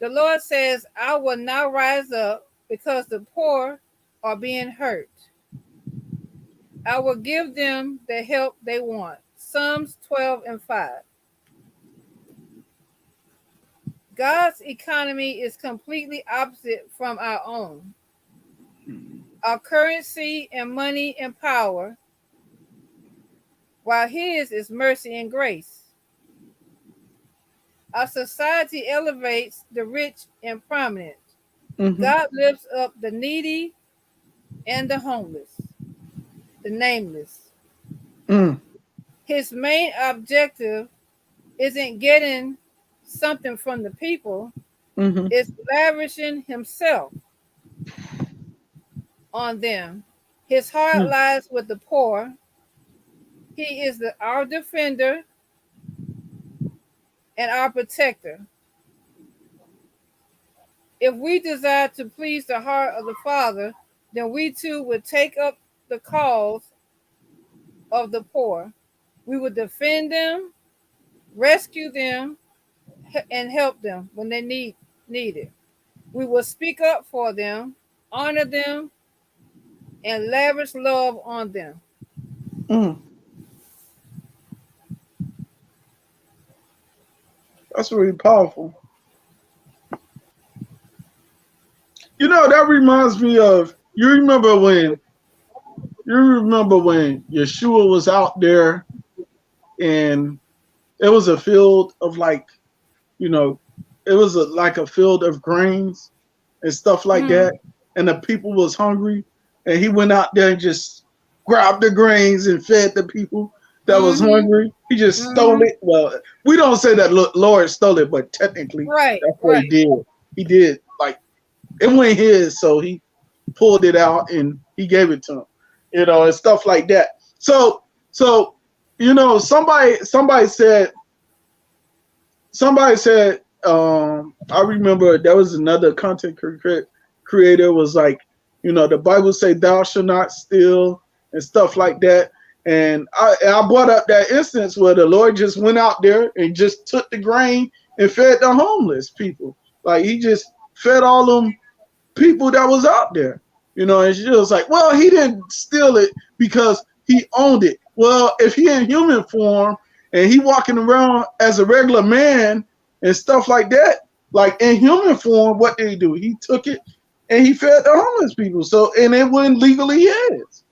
The Lord says, I will now rise up because the poor are being hurt. I will give them the help they want. Psalms 12 and 5. God's economy is completely opposite from our own. Our currency and money and power, while His is mercy and grace. Our society elevates the rich and prominent. Mm-hmm. God lifts up the needy and the homeless, the nameless. Mm. His main objective isn't getting something from the people, Mm-hmm. it's lavishing himself on them. His heart Mm. lies with the poor. He is our defender and our protector. If we desire to please the heart of the Father, then we too would take up the cause of the poor. We would defend them. rescue them, and help them when they need it. We will speak up for them, honor them, and lavish love on them. Mm, that's really powerful. You know, that reminds me of you remember when Yeshua was out there and it was a field of like, you know, it was like a field of grains and stuff like Mm-hmm. that, and the people was hungry, and he went out there and just grabbed the grains and fed the people that was Mm-hmm. hungry. He just stole Mm-hmm. it. Well, we don't say that Lord stole it, but technically Right, that's what he right. did. He did like it went his, so he pulled it out and he gave it to him, and stuff like that. So somebody said, I remember there was another content creator was like, the Bible say thou shalt not steal and stuff like that. And I brought up that instance where the Lord just went out there and just took the grain and fed the homeless people. Like he just fed all them people that was out there. And she was like, well, he didn't steal it because he owned it. Well, if he in human form and he walking around as a regular man and stuff like that, like in human form, what did he do? He took it and he fed the homeless people. So, and it wasn't legally his.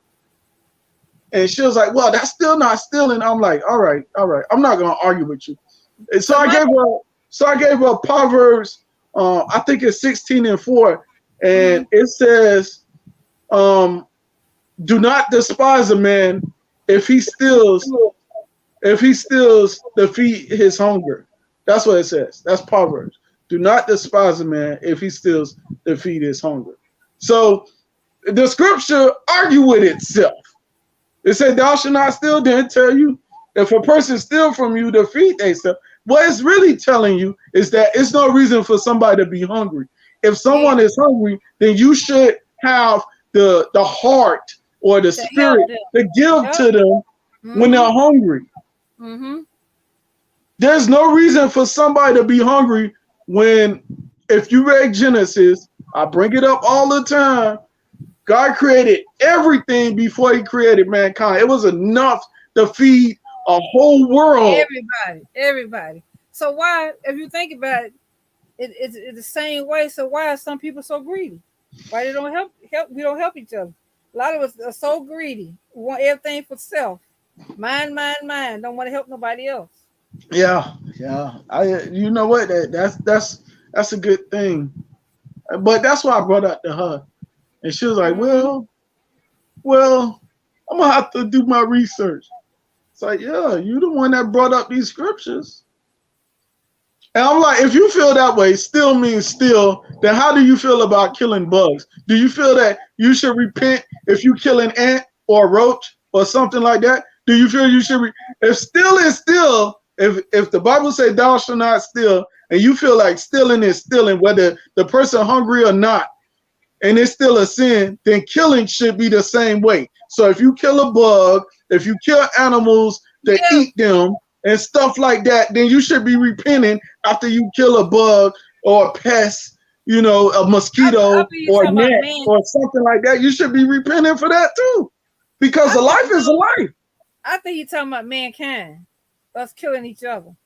And she was like, well, that's still not stealing. I'm like, all right. I'm not going to argue with you. And so So I my gave her Proverbs, I think it's 16:4. mm-hmm. And it says, do not despise a man if he steals to feed his hunger. That's what it says. That's Proverbs. Do not despise a man if he steals to feed his hunger. So the scripture argue with itself. It said, thou shalt not steal, then tell you if a person steal from you to feed themselves. What it's really telling you is that it's no reason for somebody to be hungry. If Yeah, someone is hungry, then you should have the heart or the to help spirit them. to give Yep. to them when they're Mm-hmm. hungry. Mm-hmm. There's no reason for somebody to be hungry when, if you read Genesis, I bring it up all the time. God created everything before he created mankind. It was enough to feed a whole world. Everybody. So why, if you think about it, it's the same way. So why are some people so greedy? Why they don't help? We don't help each other. A lot of us are so greedy. We want everything for self. Mine, mine, mine. Don't want to help nobody else. Yeah, yeah. You know what? That's a good thing. But that's why I brought up to her, and she was like, Mm-hmm. well, I'm gonna have to do my research. It's like, yeah, you the one that brought up these scriptures. And I'm like, if you feel that way, still means still, then how do you feel about killing bugs? Do you feel that you should repent if you kill an ant or a roach or something like that? Do you feel you should if still is still, if the Bible says thou shalt not steal, and you feel like stealing is stealing, whether the person hungry or not, and it's still a sin, then killing should be the same way. So if you kill a bug, if you kill animals to Yeah, eat them and stuff like that, then you should be repenting after you kill a bug or a pest, a I mosquito think you or a talking about gnat man. or something like that. You should be repenting for that too. Because I a think life is a life. I think you talking about mankind, us killing each other.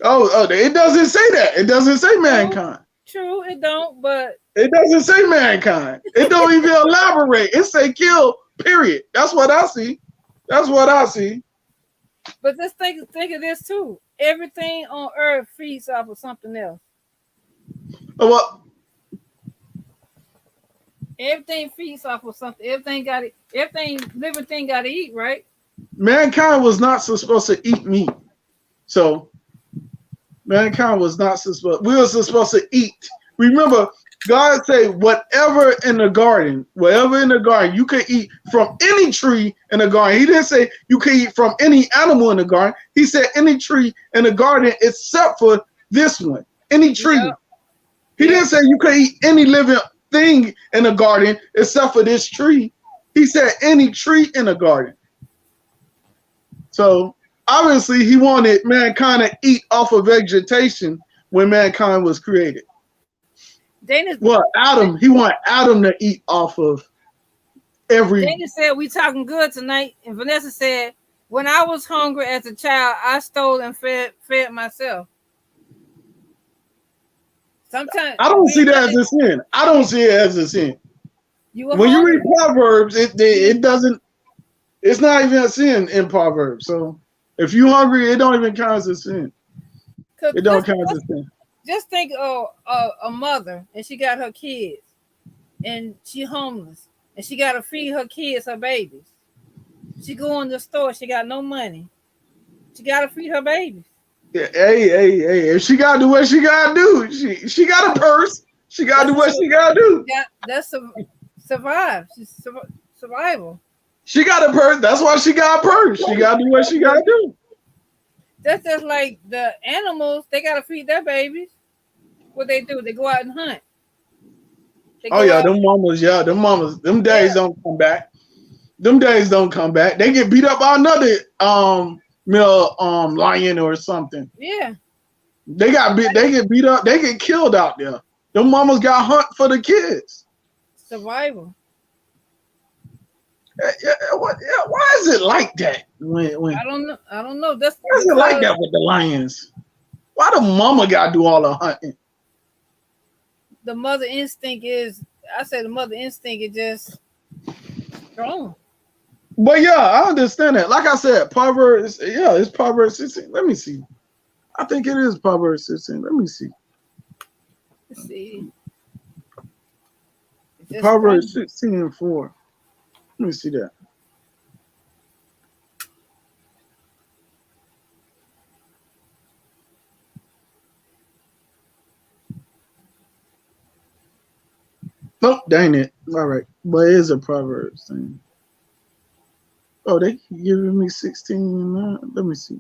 Oh, it doesn't say that. It doesn't say True, mankind. true. It don't, but It doesn't say mankind. It don't even elaborate. It say kill, period. That's what I see. That's what I see. just think of this too. Everything on earth feeds off of something else. Well, Everything feeds off of something. Everything living thing got to eat, right? mankind was not supposed to eat meat. So mankind was not supposed. We were supposed to eat. Remember, God said, whatever in the garden, you can eat from any tree in the garden. He didn't say you can eat from any animal in the garden. He said any tree in the garden except for this one. Any tree. Yep. He Yep. didn't say you can eat any living thing in the garden except for this tree. He said any tree in the garden. So obviously he wanted mankind to eat off of vegetation when mankind was created. Well, Adam, he wanted Adam to eat off of every. Dana said we talking good tonight, and Vanessa said, when I was hungry as a child, I stole and fed myself. Sometimes I don't see that as a sin. I don't see it as a sin. When you read Proverbs, it doesn't. It's not even a sin in Proverbs. So if you're hungry, it don't even count as a sin. It don't count as a sin. Just think of a mother, and she got her kids, and she homeless, and she got to feed her kids, her babies. She go in the store, she got no money. She got to feed her babies. Yeah, hey! If she got to do what she got to do, she got a purse. She got to do what she got to do. Yeah, that's survive. She's survival. She got a purse. That's why she got a purse. She got to do what she got to do. That's just like the animals. They got to feed their babies. What they do? They go out and hunt. Oh yeah, them mamas, them days don't come back. Them days don't come back. They get beat up by another male lion or something. Yeah. They get beat up, they get killed out there. Them mamas got hunt for the kids. Survival. Why is it like that? When I don't know. That's why is it like that with the lions? Why the mama gotta do all the hunting? The mother instinct is just strong. But yeah, I understand that. Like I said, Proverbs, it's Proverbs 16. Let me see. I think it is Proverbs 16. Let me see. Let's see. Proverbs 16:4. Let me see that. Nope, dang it. All right. But it is a Proverbs thing. Oh, they giving me 16. Let me see.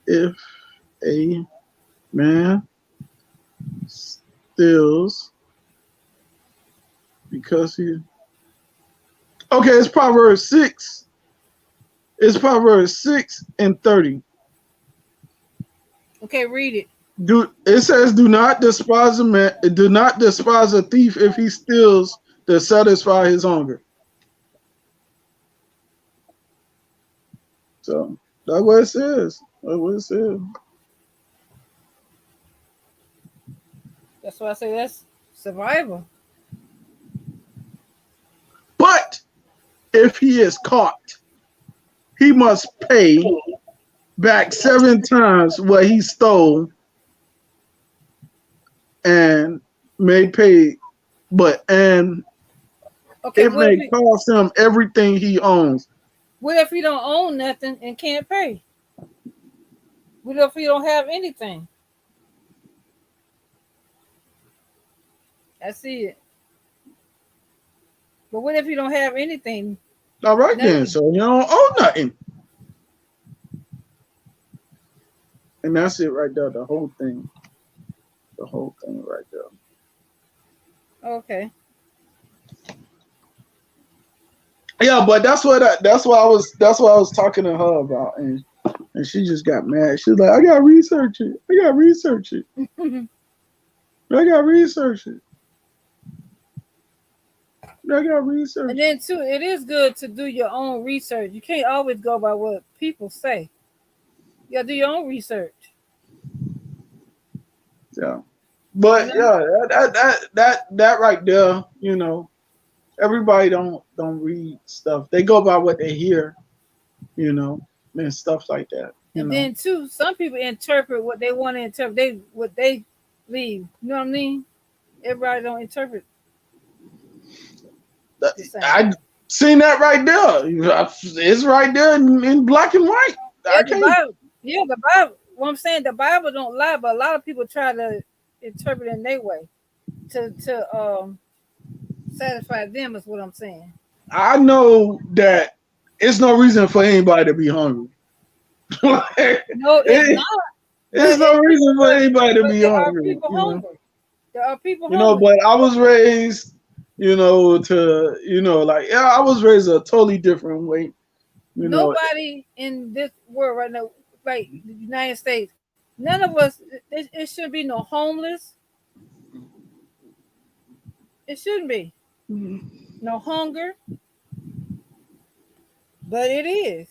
If a man steals because he... Okay, it's Proverbs 6. It's Proverbs 6:30. Okay, read it. It says, "Do not despise a man. Do not despise a thief if he steals to satisfy his hunger." So that's what it says. That's what it says. That's why I say that's survival. But if he is caught, he must pay back 7 times what he stole, and may pay, it may cost him everything he owns. What if he don't own nothing and can't pay? What if he don't have anything? I see it. But what if you don't have anything? All right, nothing. Then. So you don't owe nothing. And that's it right there, the whole thing. The whole thing right there. Okay. Yeah, but that's what I was talking to her about, and she just got mad. She's like, I gotta research it. I gotta research it. I gotta research it. And then too, it is good to do your own research. You can't always go by what people say. You gotta do your own research. Yeah. But that right there, you know, everybody don't read stuff. They go by what they hear, you know, and stuff like that. And then too, some people interpret what they want to interpret. What they leave. You know what I mean? Everybody don't interpret. I seen that right there. It's right there in black and white. The Bible. What I'm saying, the Bible don't lie, but a lot of people try to interpret in their way to satisfy them. Is what I'm saying. I know that it's no reason for anybody to be hungry. No, it's not. There's no reason for anybody to be hungry. There are people hungry. You know, but I was raised, I was raised a totally different way. You know, Nobody in this world right now, like the United States, none of us. It should be no homeless. It shouldn't be no hunger, but it is.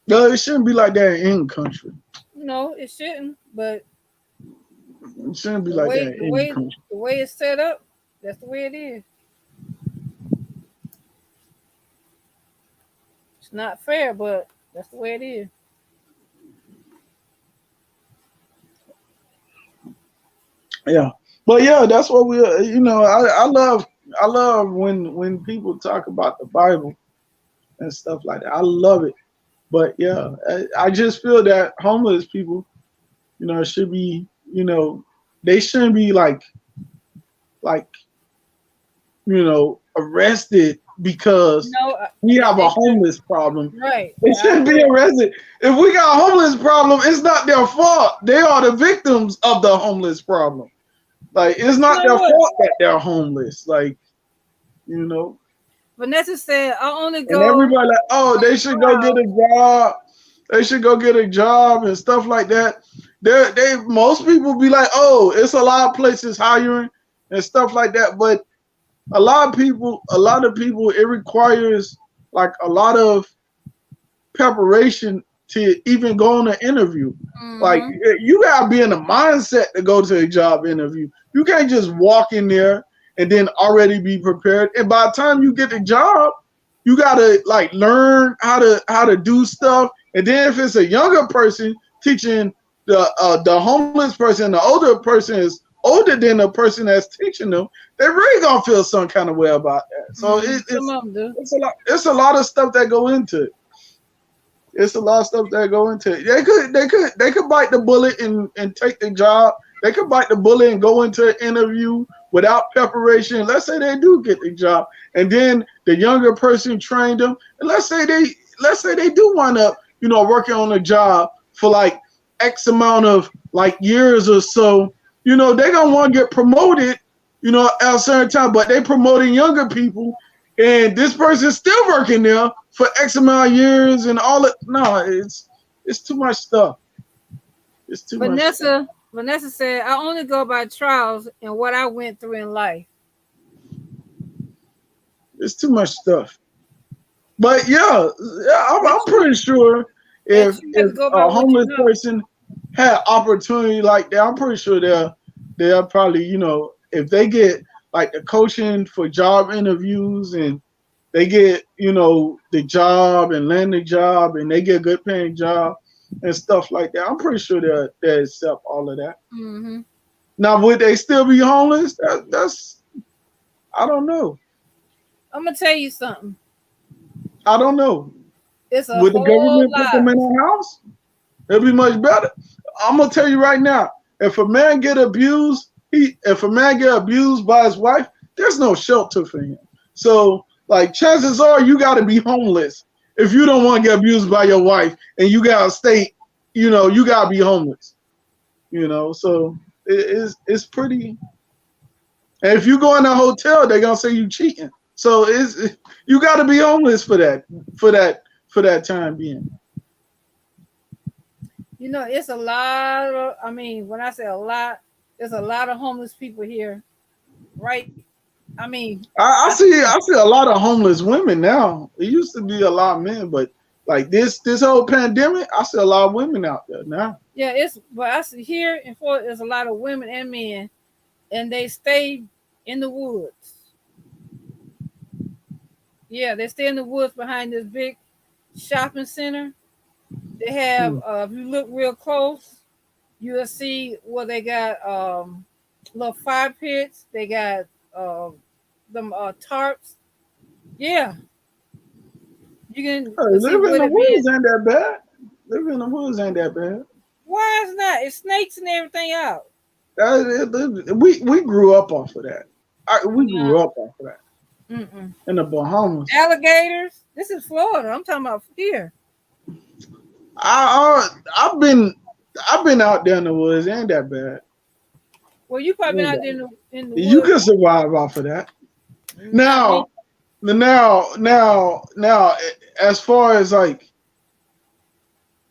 no, it shouldn't be like that in any country. No, it shouldn't. But It shouldn't be the like way that in the any way country. the way it's set up, that's the way it is. It's not fair, but that's the way it is. Yeah, but yeah, that's what we. You know, I love when people talk about the Bible and stuff like that. I love it. But yeah, I just feel that homeless people, you know, should be, you know, they shouldn't be like arrested because No, we have a they should. homeless problem. Right. They I shouldn't be agree. arrested. If we got a homeless problem, it's not their fault. They are the victims of the homeless problem. Like it's You not know their what? fault that they're homeless. Like, you know, Vanessa said, I only and go everybody like, oh, by they should go get trial. a job. They should go get a job and stuff like that. They most people be like, oh, it's a lot of places hiring and stuff like that. But a lot of people, it requires like a lot of preparation to even go on an interview. Like Mm-hmm. you gotta be in a mindset to go to a job interview. You can't just walk in there and then already be prepared. And by the time you get the job, you gotta like learn how to do stuff. And then if it's a younger person teaching the homeless person, the older person is older than the person that's teaching them, they really gonna feel some kind of way about that. So Mm-hmm. Some of them do. it's a lot of stuff that go into it. It's a lot of stuff that go into it. They could bite the bullet and take the job. They could bite the bullet and go into an interview without preparation. Let's say they do get the job, and then the younger person trained them. And let's say they do wind up, working on a job for like X amount of like years or so. They're gonna want to get promoted, at a certain time. But they promoting younger people, and this person's still working there for X amount of years and all it. No, it's too much stuff. It's too much stuff. Vanessa said, I only go by trials and what I went through in life. It's too much stuff. But yeah, I'm But pretty sure if you have if to go by a what you homeless know. person had opportunity like that, I'm pretty sure they'll probably, if they get like the coaching for job interviews and they get, the job and land the job and they get a good paying job and stuff like that, I'm pretty sure they'll accept all of that. Mm-hmm. Now, would they still be homeless? That's I don't know. I'm gonna tell you something. I don't know. It's a Would the whole government put them lot. in a house? It'd be much better. I'm gonna tell you right now. If a man get abused, if a man get abused by his wife, there's no shelter for him. So, like, chances are you got to be homeless if you don't want to get abused by your wife, and you gotta stay. You gotta be homeless. So it's pretty. And if you go in a hotel, they're gonna say you cheating. So you got to be homeless for that time being. It's a lot of, I mean, when I say a lot, there's a lot of homeless people here, right? I mean, I I see see them. I see a lot of homeless women now. It used to be a lot of men, but like this whole pandemic, I see a lot of women out there now. Yeah, but I see here in Florida, there's a lot of women and men, and they stay in the woods. Yeah, they stay in the woods behind this big shopping center. They have, Hmm. if you look real close, you'll see where they got little fire pits. They got them tarps. Yeah, you can Hey, see living in with the it being. woods ain't that bad. Living in the woods ain't that bad. Why is not? It's snakes and everything out. We grew up off of that. We grew No, up off of that mm-mm. in the Bahamas. Alligators. This is Florida. I'm talking about here. I've been out there in the woods. It ain't that bad. Well, you It probably been ain't out that there bad. in the You woods. can survive off of that. Not me. Now, now, as far as like,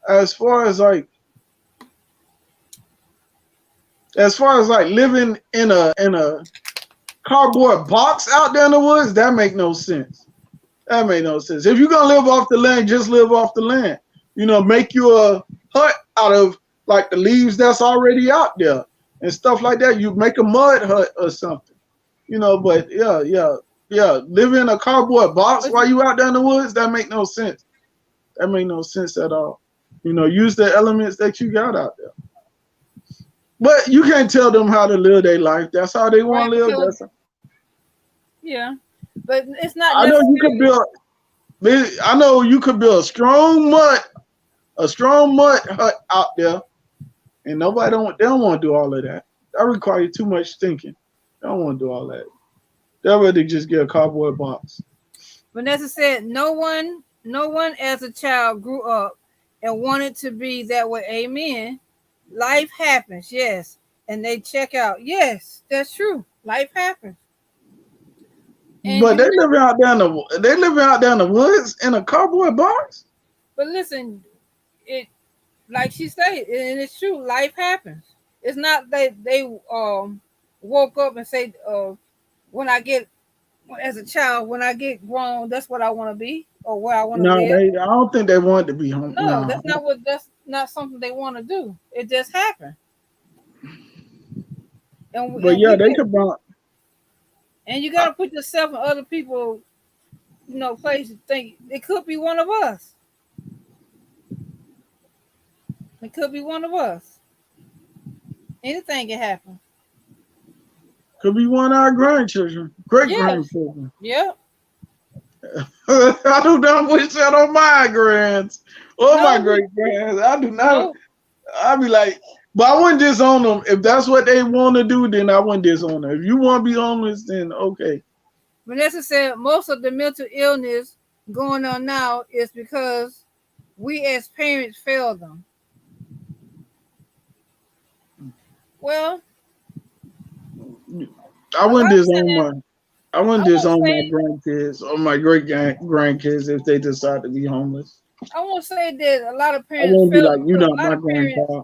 as far as like, as far as like living in a cardboard box out there in the woods, that make no sense. That make no sense. If you're gonna live off the land, just live off the land. You know, make you a hut out of like the leaves that's already out there and stuff like that. You make a mud hut or something. You know, but yeah. Live in a cardboard box But while you out there in the woods, that make no sense. That make no sense at all. You know, use the elements that you got out there. But you can't tell them how to live their life. That's how they right, want to live. because That's yeah, but it's not I know you could necessarily. build. I know you could build a strong mud hut out there, and nobody don't. They don't want to do all of that. That requires too much thinking. They don't want to do all that. They'd rather just get a cardboard box. Vanessa said, no one as a child grew up and wanted to be that way. Amen. Life happens, yes. And they check out. Yes, that's true. Life happens. And But you know, they living out there in the woods in a cardboard box. but listen, it like she said, and it's true, life happens. It's not that they woke up and say, when I get as a child, when I get grown, that's what I want to be or where I want to No, live. they. I don't think they want to be home. No, No, that's not something they want to do. It just happened. but And yeah, we they get could. and you got to put yourself in other people, place to think it could be one of us. It could be one of us. Anything can happen. Could be one of our grandchildren, great Yes. grandchildren. Yep. I do not wish that on my grands or my No. great grands. I do not. No. I'd be like, but I wouldn't disown them. If that's what they want to do, then I wouldn't disown them. If you want to be homeless, then okay. Vanessa said most of the mental illness going on now is because we as parents failed them. Well, I a wouldn't lot of disown times my. I wouldn't I won't disown my say grandkids or my great grandkids if they decide to be homeless. I won't say that a lot of I parents won't be fail them like, you because not my grandpa.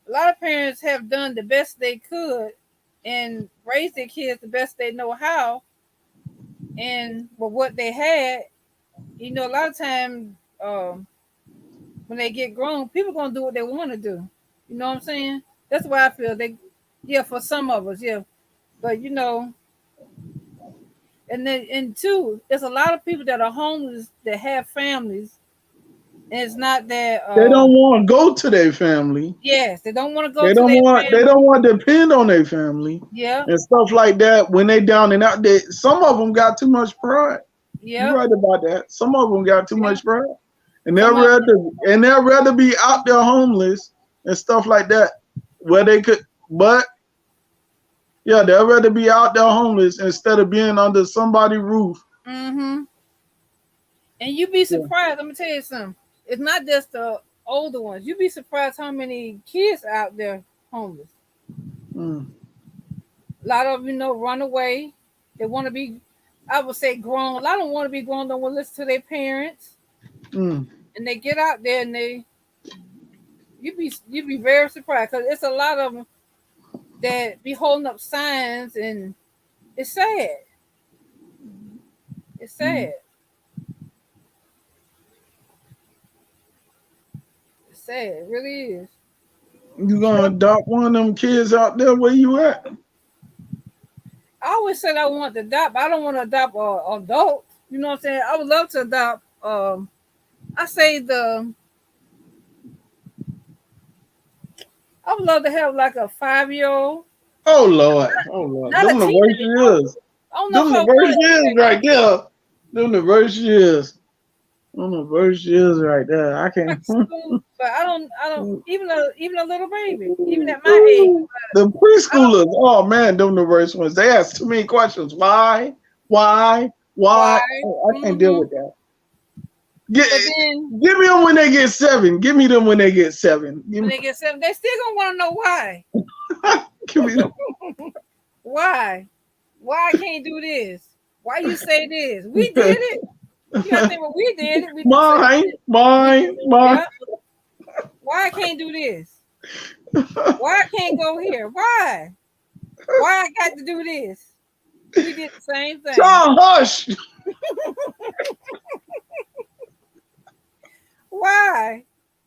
a lot of parents have done the best they could and raised their kids the best they know how and with what they had. A lot of times when they get grown, people gonna do what they want to do. You know what I'm saying? That's why I feel yeah, for some of us, yeah. But and two, there's a lot of people that are homeless that have families, and it's not that They don't want to go to their family. yes, they don't want to go They to don't their want. They don't family. want to depend on their family Yeah, and stuff like that. When they down and out, some of them got too much pride. You're yeah, right about that. Some of them got too yeah. much pride, and Some of them, they'll rather be out there homeless and stuff like that, where they could. But yeah, they'll rather be out there homeless instead of being under somebody's roof. mm-hmm. And you'd be Yeah. surprised. Let me tell you something. It's not just the older ones. You'd be surprised how many kids out there homeless. Mm. A lot of them, run away. They want to be, I would say, grown. A lot of them want to be grown. Don't want to listen to their parents, Mm. and they get out there and you'd be very surprised because it's a lot of them that be holding up signs, and it's sad. It's Mm. sad. It's sad. It really is. You gonna adopt one of them kids out there where you at? I always said I want to adopt, but I don't want to adopt an adult. You know what I'm saying? I would love to adopt. I say I would love to have like a 5-year-old, Oh Lord, oh Lord, not a them the worst teenager. years. I don't know if Them I the worst want years right there. Them the worst years. Them the worst years right there. I to can't. school, but I don't even a little baby, even at my age. Ooh, the I don't preschoolers. Oh man, them the worst ones. They ask too many questions. Why? Why? why. Why? Oh, I can't deal Hmm. with that. Get, But then give me them when they get 7. Give me them when they get 7. Give when me, they get 7, they still gonna want to know why. give me them. Why? Why I can't do this? Why you say this? We did it. You gotta think what we did it. We didn't Mine. Yep. Why I can't do this? Why I can't go here? Why? Why I got to do this? We did the same thing. Child, hush. Why?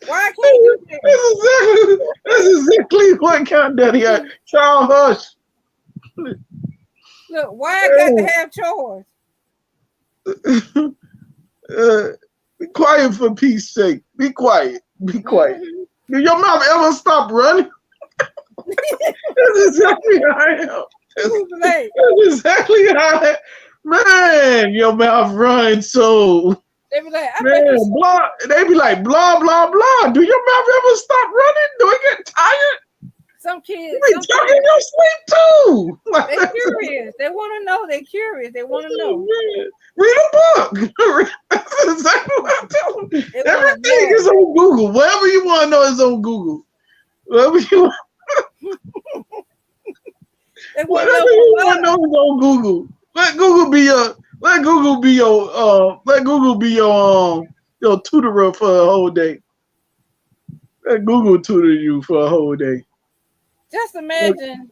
Why I can't do this? That's exactly what Count Daddy had. Child, hush. Look, why I got to have chores? Be quiet for peace sake. Be quiet. Be quiet. Mm-hmm. Did your mouth ever stop running? That's exactly how I am. That's exactly how I am. Man, your mouth runs so. They be like, man, blah. They be like, blah, blah, blah. Do your mouth ever stop running? Do it get tired? Some kids. You be talking in your sleep too. They're curious. They want to know. They're curious. They want to know. Man. Read a book. That's exactly what I'm telling you. Everything is on Google. Whatever you want to know is on Google. Whatever you want. Whatever you want to know is on Google. Let Google be your. Let Google be your. Let Google be your tutorer for a whole day. Let Google tutor you for a whole day. Just imagine.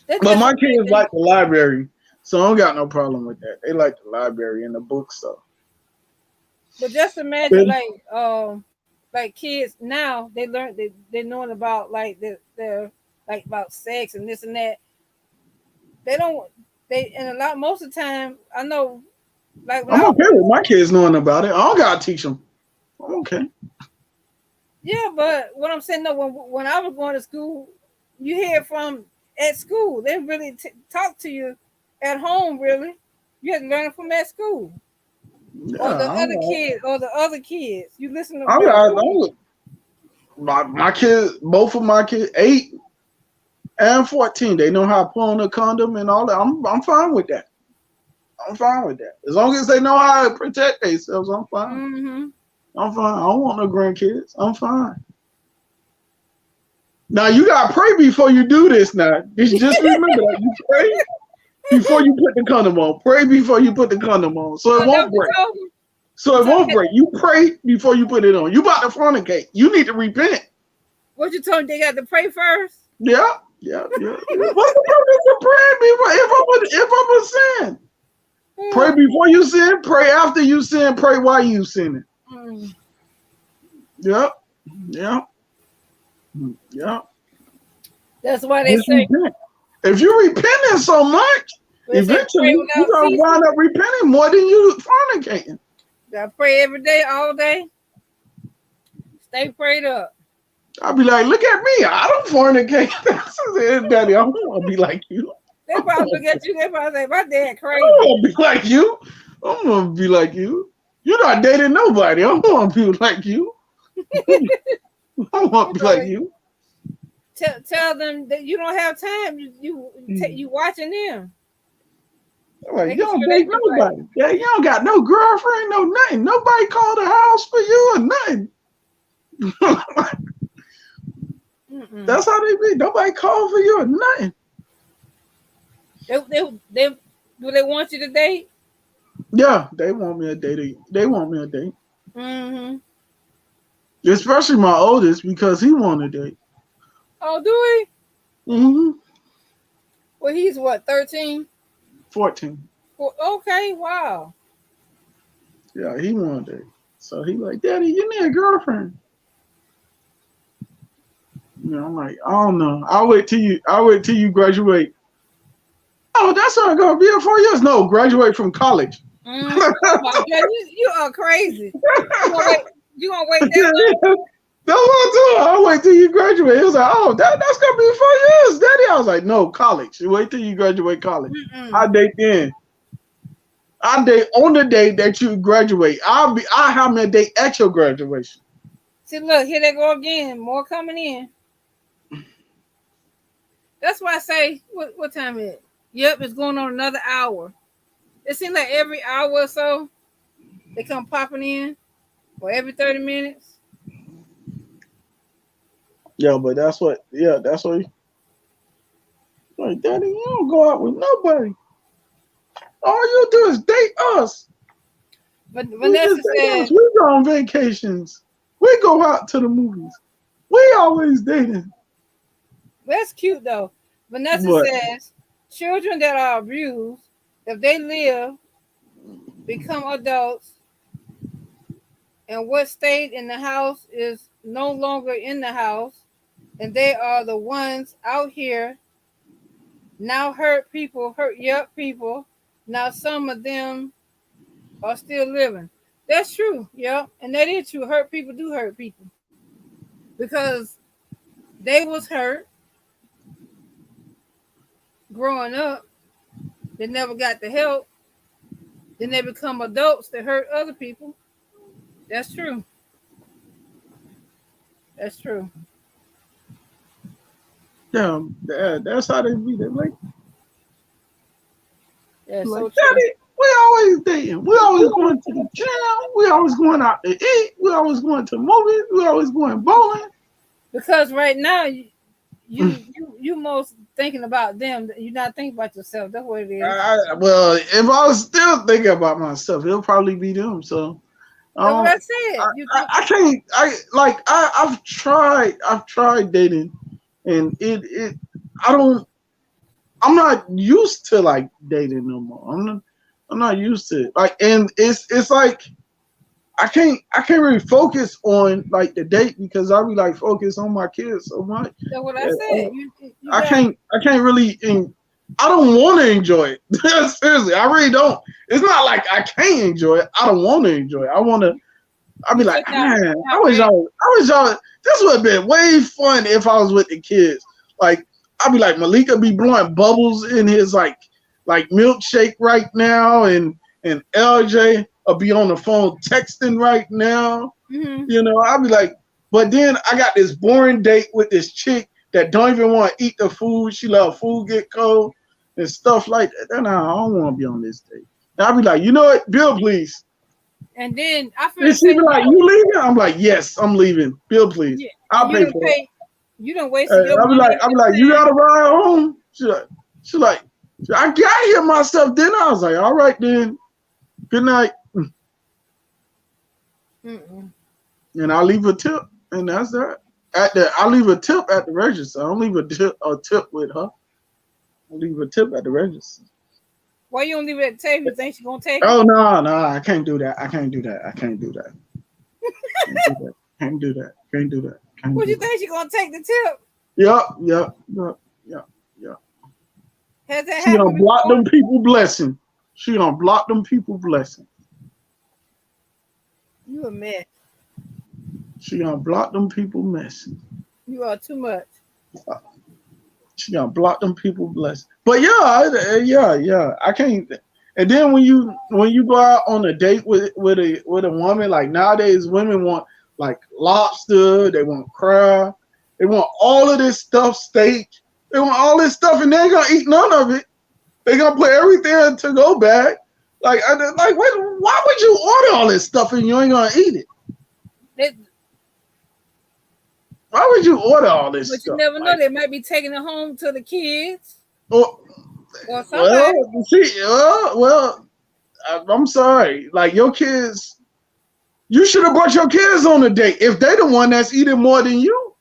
But my kids like the library, so I don't got no problem with that. They like the library and the book stuff. But just imagine, like kids now, they learn they're knowing about like they're like about sex and this and that. Most of the time I know, like I'm okay with my kids knowing about it. I don't gotta teach them. I'm okay. Yeah, but what I'm saying though, when I was going to school, you hear from at school. They really talk to you at home. Really, you had to learn it from at school. Yeah, or the other kids. You listen to my kids, both of my kids, 8 and 14, they know how to put on a condom and all that. I'm fine with that. I'm fine with that. As long as they know how to protect themselves, I'm fine. Mm-hmm. I'm fine. I don't want no grandkids. I'm fine. Now you gotta pray before you do this. Now just remember that you pray before you put the condom on. Pray before you put the condom on, so it won't break. So it won't break. You pray before you put it on. You about to fornicate. You need to repent. What you told them? They got to pray first. Yeah. What's the purpose of praying if I'm a sin? Pray before you sin. Pray after you sin. Pray while you sin. Yep. That's why they say if you're repenting so much, eventually you're gonna wind up repenting more than you fornicating. Gotta pray every day, all day. Stay prayed up. I'll be like, look at me. I don't fornicate. Daddy, I don't want to be like you. They probably look at you. They probably say, my dad crazy. I don't want to be like you. I don't want to be like you. You're not dating nobody. I don't want to be like you. I don't want to be like you. Tell them that you don't have time. You watching them. Like, you don't date nobody. Yeah, you don't got no girlfriend, no nothing. Nobody called the house for you or nothing. That's how they be. Nobody called for you or nothing. Do they want you to date? Yeah, they want me a date. They want me a date. Mm-hmm. Especially my oldest, because he wanted a date. Oh, do he? Mm-hmm. Well, he's what, 13? 14. Okay, wow. Yeah, he wanted a date. So he like, Daddy, you need a girlfriend. You know, I'm like, I don't know. I'll wait till you graduate. Oh, that's not gonna be in 4 years. No, graduate from college. Oh my God, you are crazy. You gonna wait that long? That's what I'm doing. I'll wait till you graduate. He was like, oh, that's gonna be 4 years, Daddy. I was like, no, college. Wait till you graduate college. I date then. I date on the day that you graduate. I'll have me a date at your graduation. See, look, here they go again. More coming in. That's why I say, what time is it? Yep, it's going on another hour. It seems like every hour or so, they come popping in, or every 30 minutes. Yeah, but that's what. Like, Daddy, you don't go out with nobody. All you do is date us. But Vanessa said, we go on vacations. We go out to the movies. We always dating. that's cute though. Vanessa What? says, children that are abused, if they live, become adults, and what stayed in the house is no longer in the house, and they are the ones out here now hurt young people. Now some of them are still living. That's true, yeah, and that is true. Hurt people do hurt people because they was hurt growing up. They never got the help. Then they become adults that hurt other people. That's true. That's true. Yeah, that's how they be. They're That's like, so true. Daddy, we always dating. We always going to the gym. We always going out to eat. We always going to movies. We always going bowling. Because right now you most thinking about them. You're not thinking about yourself. That's what it is. Well, if I was still thinking about myself, it'll probably be them. So That's what I said. I can't. I've tried dating, and I don't. I'm not used to like dating no more. I'm not used to it. Like, and it's like I can't really focus on like the date because I be like focused on my kids so much. That's what I said. I can't really. I don't want to enjoy it. Seriously, I really don't. It's not like I can't enjoy it. I don't want to enjoy it. I'll be like, man, I wish y'all. This would have been way fun if I was with the kids. Like, I'd be like, Malika be blowing bubbles in his like milkshake right now, and LJ will be on the phone texting right now. Mm-hmm. You know, I'd be like, but then I got this boring date with this chick that don't even want to eat the food. She let food get cold and stuff like that. Then I don't want to be on this date. And I'd be like, you know what, Bill, please. And then I feel And she be like, you leaving? I'm like, yes, I'm leaving. Bill, please. Yeah, I'll pay for it. You don't waste your I'll money. be like, you got to ride home? She like, I got here myself. Then I was like, all right, then. Good night. Mm-mm. And I leave a tip, and that's that. I leave a tip at the register. I don't leave a tip with her. I leave a tip at the register. Why you don't leave it at the table? You think she's gonna take it? Oh no, I can't do that. I can't do that. Can't do that. What you think she's gonna take the tip? Yep. Has that She happened gonna block before? them people blessing. She gonna block them people blessing. You a mess. She gonna block them people messing. You are too much. She gonna block them people blessing. But yeah. I can't. And then when you go out on a date with a woman, like nowadays women want like lobster, they want crab, they want all of this stuff, steak, they want all this stuff, and they ain't gonna eat none of it. They gonna put everything to go back. Why would you order all this stuff and you ain't gonna eat it? Why would you order all this But stuff? you never know. They might be taking it home to the kids. Or somebody. I'm sorry. Like your kids, you should have brought your kids on a date. If they the one that's eating more than you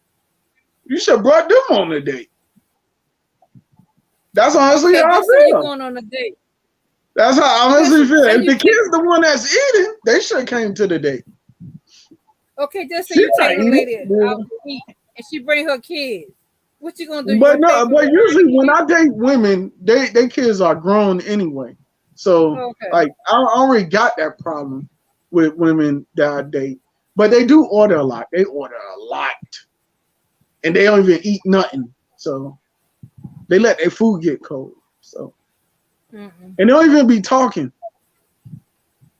should have brought them on a date. That's honestly how I feel. You going on a date. That's how I honestly feel. If the kid's the one that's eating, they should have came to the date. Okay, just say you take a lady out to eat and she bring her kids. What you gonna do? But usually when I date women, they kids are grown anyway. So like I already got that problem with women that I date. But they do order a lot. They order a lot. And they don't even eat nothing. So they let their food get cold. So and they don't even be talking.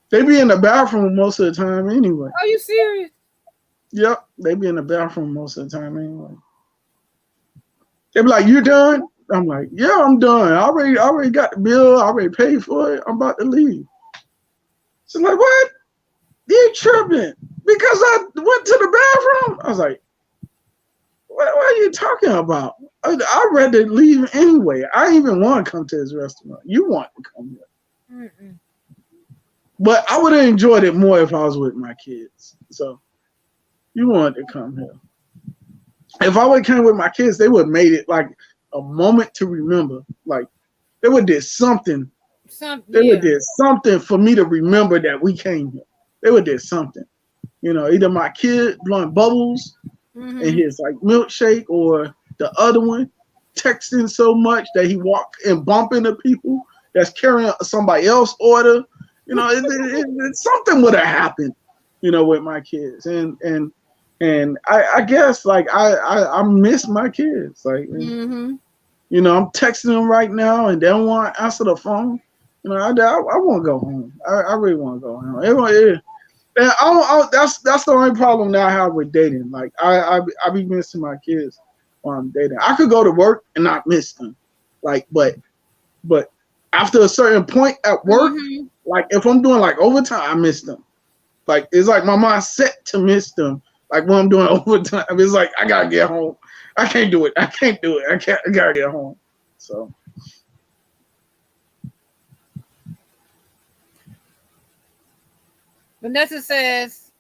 They be in the bathroom most of the time anyway. Are you serious? Yep, they be in the bathroom most of the time anyway. They be like, "You done?" I'm like, "Yeah, I'm done. I already got the bill. I already paid for it. I'm about to leave." She's like, "What? You tripping? Because I went to the bathroom?" I was like, "What are you talking about? I'd rather leave anyway. I even want to come to this restaurant. You want to come here." Mm-mm. But I would have enjoyed it more if I was with my kids. So you wanted to come here. If I would have came with my kids, they would have made it like a moment to remember. Like they would have did something. They would have did something for me to remember that we came here. They would have did something. You know, either my kid blowing bubbles in his like milkshake, or the other one texting so much that he walk and bump into people that's carrying somebody else's order. You know, something would have happened. You know, with my kids, and I guess like I miss my kids. Like, you know, I'm texting them right now, and they don't want to answer the phone. You know, I want to go home. I really want to go home. That's the only problem that I have with dating. Like I be missing my kids while I'm dating. I could go to work and not miss them. Like, but after a certain point at work, like if I'm doing like overtime, I miss them. Like it's like my mind set to miss them. Like when I'm doing overtime, it's like I gotta get home. I can't do it. I gotta get home. So. Vanessa says,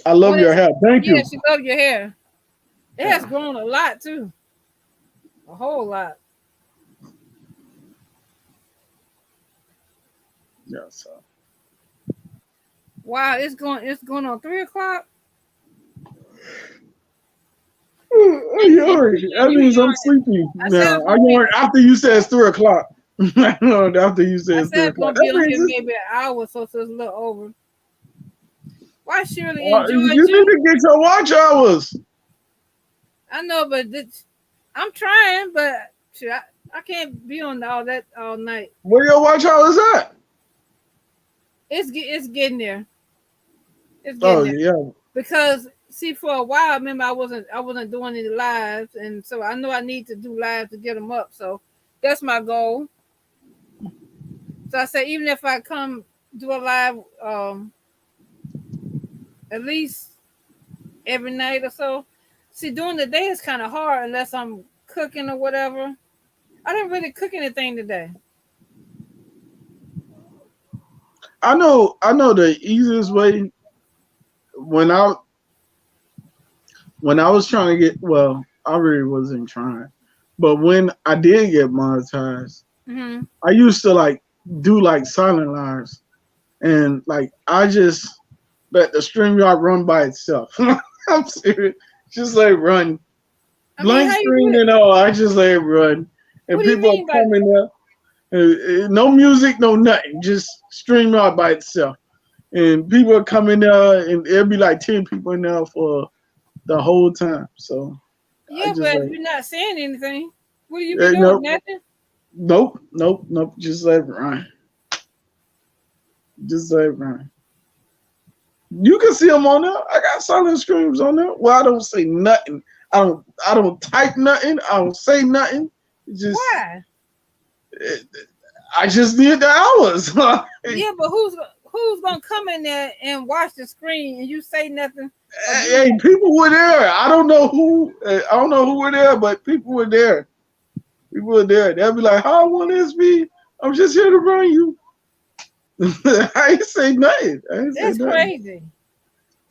I love your hair. Thank you. Yeah, she loves your hair. It has grown a lot too. A whole lot. Yeah, so. Wow, it's going on 3:00. That means I'm sleepy now. I'm going after you said it's 3:00. After you said it's 3:00. It's gonna be on here maybe an hour, so it's a little over. Why Shirley enjoyed you? You need to get your watch hours. I know, but I'm trying, but I can't be on all that all night. Where your watch hours at? It's getting there. It's getting there. Yeah. Because see, for a while, I remember I wasn't doing any lives, and so I know I need to do lives to get them up. So that's my goal. So I say, even if I come do a live, at least every night or so. See, during the day is kind of hard unless I'm cooking or whatever. I didn't really cook anything today. I know the easiest way when I was trying to get, well, I really wasn't trying, but when I did get monetized, I used to like do like silent lives, and like I just let the StreamYard run by itself. I'm serious, just let it run, blank screen and all. I just let it run, and people are coming up. No music, no nothing, just StreamYard by itself, and people are coming there, and there'll be like 10 people in there for the whole time. So yeah, but if you're not saying anything, what are you doing? Nothing. Nope. Just let it run. Just let it run. You can see them on there. I got silent streams on there. Well, I don't say nothing. I don't type nothing. I don't say nothing. Just why? I just need the hours. Yeah, but who's gonna come in there and watch the screen and you say nothing? Hey, people were there. I don't know who were there, but people were there. People were there. They'll be like, "How will this be? I'm just here to run you." I ain't say nothing. That's crazy.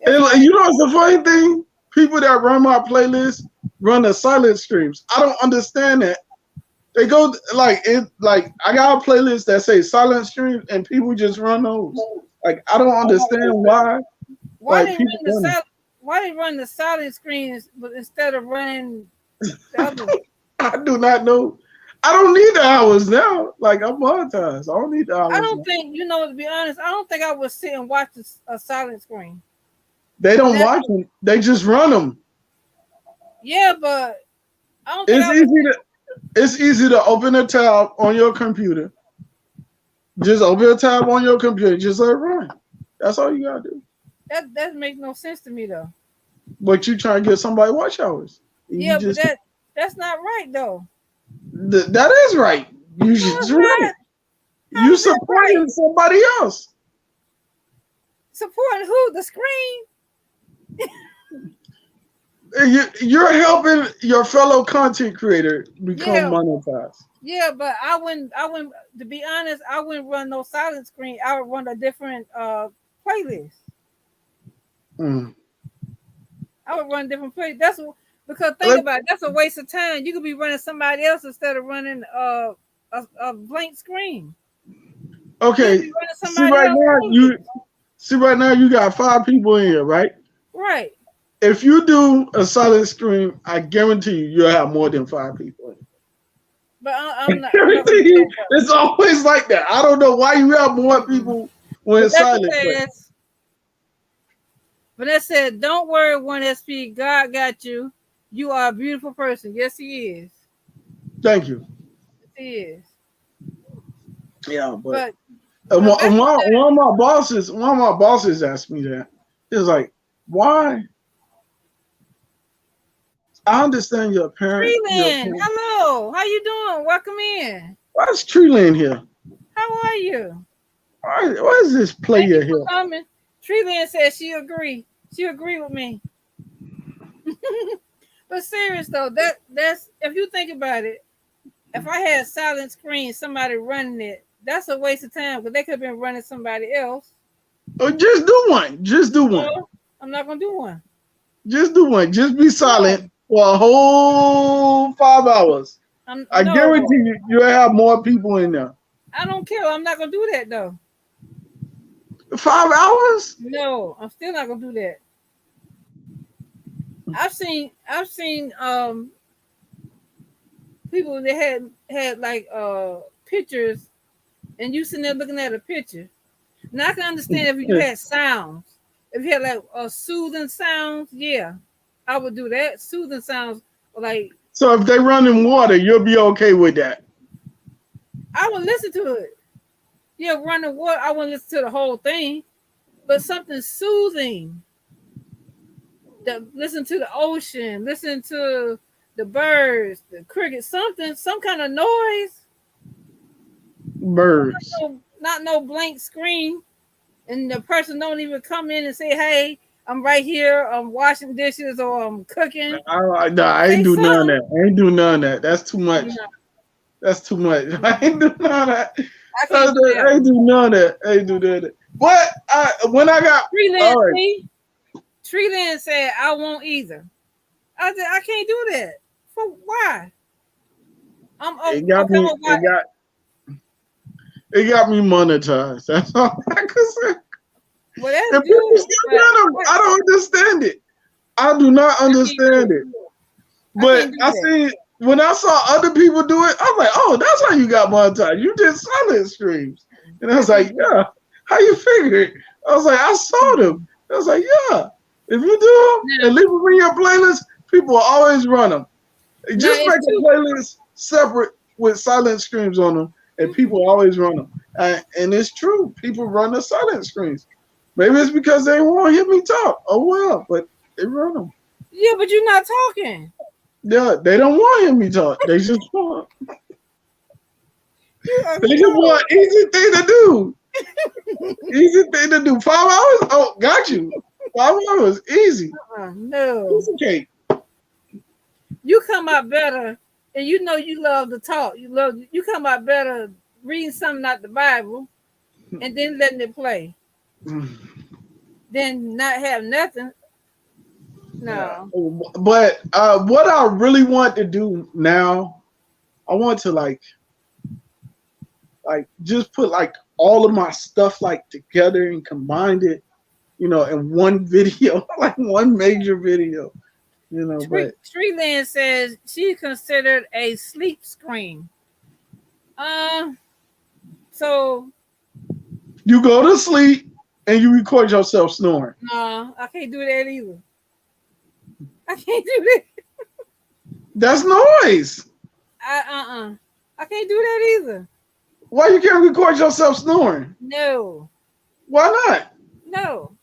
And you know what's the funny thing? People that run my playlist run the silent streams. I don't understand that. They go like I got a playlist that says silent streams, and people just run those. Like I don't understand why. Why they run the silent screens instead of running the other? I do not know. I don't need the hours now. Like I'm monetized. I don't need the hours. I don't think, to be honest, I don't think I would sit and watch a silent screen. They don't watch them. They just run them. Yeah, but I don't think it's easy to open a tab on your computer. Just open a tab on your computer. Just let it run. That's all you gotta do. That makes no sense to me though. But you trying to get somebody watch hours. Yeah, but that's not right though. That is right. You just right. You supporting somebody else. Supporting who? The screen? You're helping your fellow content creator become monetized. Yeah, but I wouldn't. I wouldn't. To be honest, I wouldn't run no silent screen. I would run a different playlist. Mm. I would run different playlist. Because think Let- about it. That's a waste of time. You could be running somebody else instead of running a blank screen. You could Okay. be running somebody else. See right now you got 5 people in here, right? Right. If you do a silent screen, I guarantee you'll have more than 5 people in. But I I'm not. I'm not gonna guarantee do you, that though. it's always like that. I don't know why you have more Mm-mm. people when it's Vanessa silent, but says. Vanessa said, "Don't worry, one SP. God got you. You are a beautiful person. Yes, He is. thank you. Yes, He is. Yeah, but But Rebecca said, one of my bosses asked me that. He was like, "Why? I understand you're a parent. Treeland, hello. How you doing? Welcome in. Why is Treeland here? How are you? Why is this Thank you player for here? coming. Treeland says she agree. She agree with me. But serious though, that's if you think about it, if I had silent screen, somebody running it, that's a waste of time because they could have been running somebody else. Oh, just do one. Just do one. No, I'm not gonna do one. Just do one. Just be No, silent for a whole 5 hours. I'm I no. guarantee you'll have more people in there. I don't care. I'm not gonna do that though. 5 hours? No, I'm still not gonna do that. I've seen people that had like pictures and you sitting there looking at a picture. Now I can understand if you had sounds. If you had like soothing sounds, yeah, I would do that. Soothing sounds like So if they run in water, you'll be okay with that. I would listen to it. Yeah, running water, I wouldn't listen to the whole thing. But something soothing. Listen to the ocean, listen to the birds, the crickets, some kind of noise. Birds. Not no blank screen, and the person don't even come in and say, "Hey, I'm right here. I'm washing dishes or I'm cooking." I ain't Say do none of something. that. I ain't do none of that. That's too much. No, That's too much. I ain't do none of that. I can't do that. I ain't do none of that. I ain't do none of that. But when I got all right. Treeland said, "I won't either." I said, "I can't do that. For why?" I'm okay. It got me. It got me monetized. That's all I can say. Well, that's And good. people still I don't understand it. I do not understand it. But I seen when I saw other people do it, I was like, oh, that's how you got monetized. You did silent streams. And I was like, yeah. How you figure it? I was like, I saw them. I was like, yeah. If you do them and leave them in your playlist, people will always run them. Just make a playlist separate with silent streams on them, and people always run them. And it's true. People run the silent screens. Maybe it's because they won't hear me talk. Oh, well, but they run them. Yeah, but you're not talking. Yeah, they don't want to hear me talk. They just want. They just want easy thing to do. Easy thing to do. 5 hours? Oh, got you. 5 hours, easy. No. Piece of cake. You come out better, and you know you love to talk. You come out better reading something out the Bible, and then letting it play. Then not have nothing. No. But what I really want to do now, I want to like just put like all of my stuff like together and combine it, in one video, like one major video, but Treeland says she considered a sleep screen. So you go to sleep and you record yourself snoring. No, I can't do that either. I can't do that. That's noise. I can't do that either. Why you can't record yourself snoring? No. Why not? No.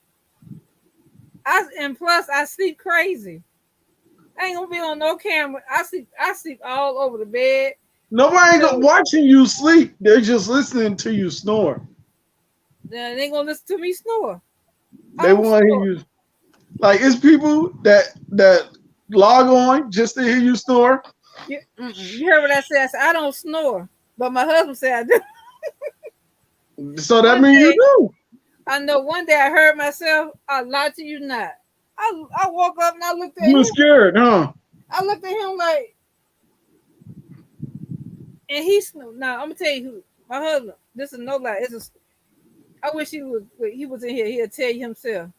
And plus I sleep crazy. I ain't gonna be on no camera. I sleep all over the bed. Nobody ain't watching you sleep. They're just listening to you snore. They ain't gonna listen to me snore. They want to hear you. Like it's people that log on just to hear you snore. You heard what I said? I said I don't snore, but my husband said I do. So that One means you day, do. I know one day I heard myself. I lied to you not. I woke up and I looked at You were him. scared, huh? I looked at him like, and he snored. Now I'm gonna tell you who my husband. This is no lie. I wish he was in here. He'll tell you himself.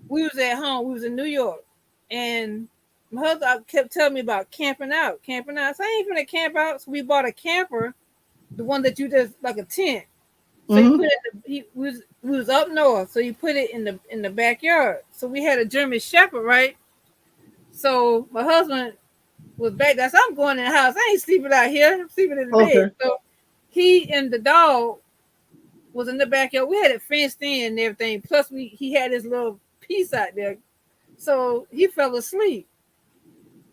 We was at home. We was in New York, and my husband kept telling me about camping out, camping out. So I ain't finna camp out. So we bought a camper, the one that you just like a tent. So you put it. We was up north, so you put it in the backyard. So we had a German Shepherd, right? So my husband was back there. So I'm going in the house. I ain't sleeping out here. I'm sleeping in the Okay. bed. So he and the dog was in the backyard. We had it fenced in and everything. Plus he had his little piece out there. So he fell asleep.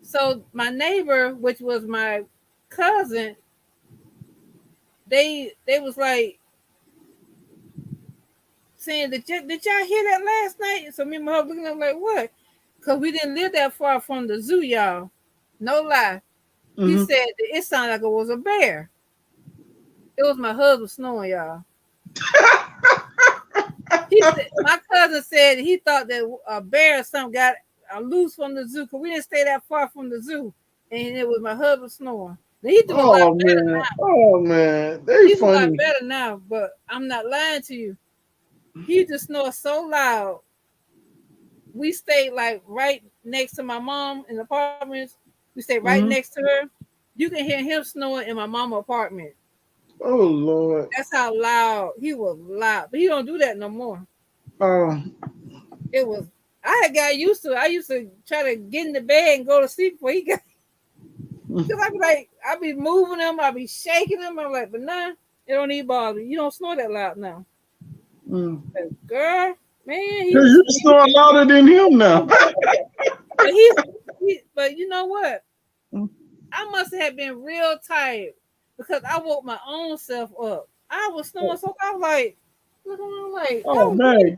So my neighbor, which was my cousin, they was like saying, did y'all hear that last night? And so me and my husband looking at him like, what? Because we didn't live that far from the zoo, y'all. No lie. He said that it sounded like it was a bear. It was my husband snoring, y'all. My cousin said he thought that a bear or something got loose from the zoo because we didn't stay that far from the zoo, and it was my husband snoring. Now, he doing a lot better now. Oh man, He's funny. A lot better now, but I'm not lying to you. He just snores so loud. We stayed like right next to my mom in the apartments. We stayed right next to her. You can hear him snoring in my mama's apartment. Oh Lord. That's how loud he was loud. But he don't do that no more. It was I had got used to it. I used to try to get in the bed and go to sleep before he got because I'd be moving him, I'd be shaking him. I'm like, but nah, it don't need bother. You don't snore that loud now. Girl, man, you snore louder than him now. But you know what? I must have been real tired because I woke my own self up. I was snoring, so I was like, looking like, oh man,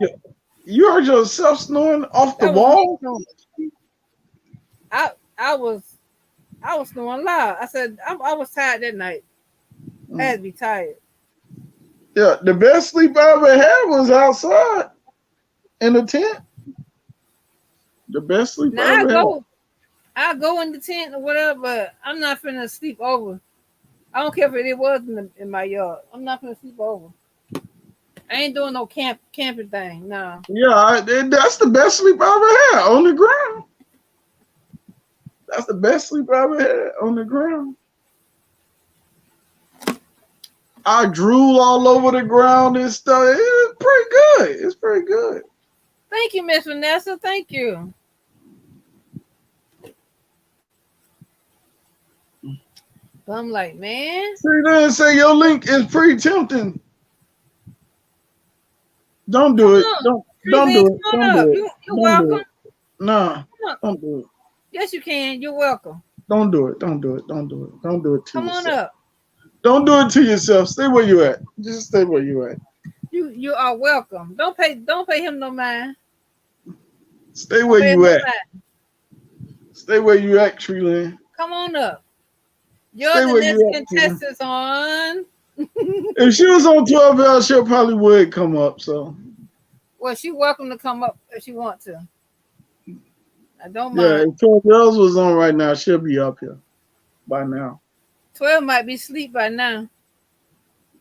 you heard yourself snoring off the wall. I was snoring loud. I said I was tired that night. I had to be tired. Yeah, the best sleep I ever had was outside in the tent. The best sleep I ever had. I go in the tent or whatever, but I'm not finna sleep over. I don't care if it was in my yard. I'm not finna sleep over. I ain't doing no camping thing. No. Yeah, that's the best sleep I ever had on the ground. That's the best sleep I ever had on the ground. I drool all over the ground and stuff. It's pretty good. It's pretty good. Thank you, Miss Vanessa. Thank you. But I'm like, man. See, then say your link is pretty tempting. Don't do it. Don't do it. Don't do it. You're welcome. Nah, don't do it. Yes, you can. You're welcome. Don't do it. Don't do it. Don't do it. Don't do it to Come yourself. on up. Don't do it to yourself. Stay where you at. Just stay where you at. You are welcome. Don't pay him no mind. Stay where you at. Stay where you at, Treeland. Come on up. You're the next contestant on. If she was on 12L, she probably would come up. So. Well, she's welcome to come up if she wants to. I don't mind. Yeah, if 12L was on right now, she'll be up here by now. 12 might be asleep by now.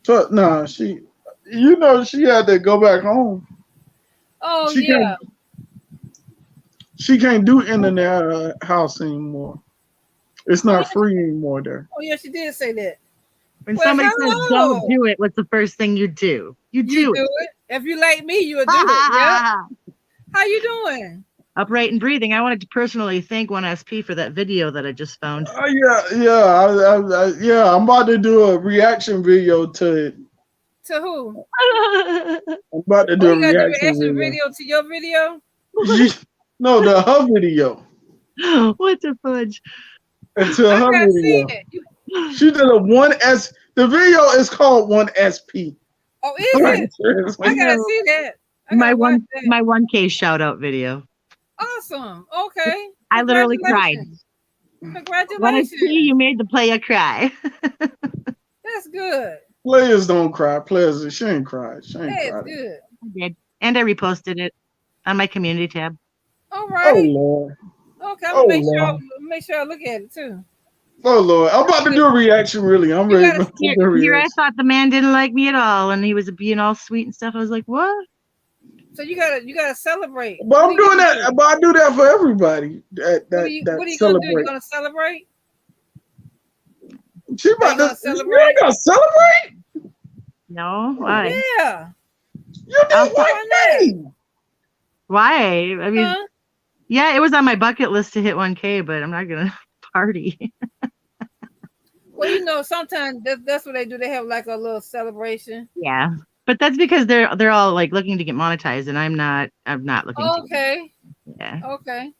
Nah, she had to go back home. Oh, yeah. She can't do internet house anymore. It's not free anymore there. Oh, yeah, she did say that. When somebody says don't do it, what's the first thing you do? You do it. If you like me, you would do it. Yeah. How you doing? Upright and breathing. I wanted to personally thank 1SP for that video that I just found. Yeah. I'm about to do a reaction video to it. To who? I'm about to do a reaction video to your video. No, her video. What the fudge? To her video. She did a 1S. The video is called 1SP. Oh, is it? I gotta see that. My 1K shout out video. Awesome. Okay. I literally cried. Congratulations. You made the player cry. That's good. Players don't cry. Players, she ain't cried. She ain't That's cried. good. I did. And I reposted it on my community tab. All Oh right. Lord. Okay, I'm Oh gonna Lord. make sure I look at it too. Oh Lord. I'm about to do a reaction. Really, I'm You ready gotta- to do a Here I reaction. thought the man didn't like me at all, and he was being all sweet and stuff. I was like, what? So you gotta celebrate. But What I'm are you doing gonna that. do? But I do that for everybody. That What that are you gonna do? You celebrate. gonna celebrate? She Are about you gonna to. You celebrate? ain't gonna celebrate. No, why? Yeah. You I'll did like me. Why? I mean, Huh? yeah, it was on my bucket list to hit 1K, but I'm not gonna party. Well, you know, sometimes that's what they do. They have like a little celebration. Yeah, but that's because they're all like looking to get monetized, and I'm not. I'm not looking to. Okay. Yeah. Okay.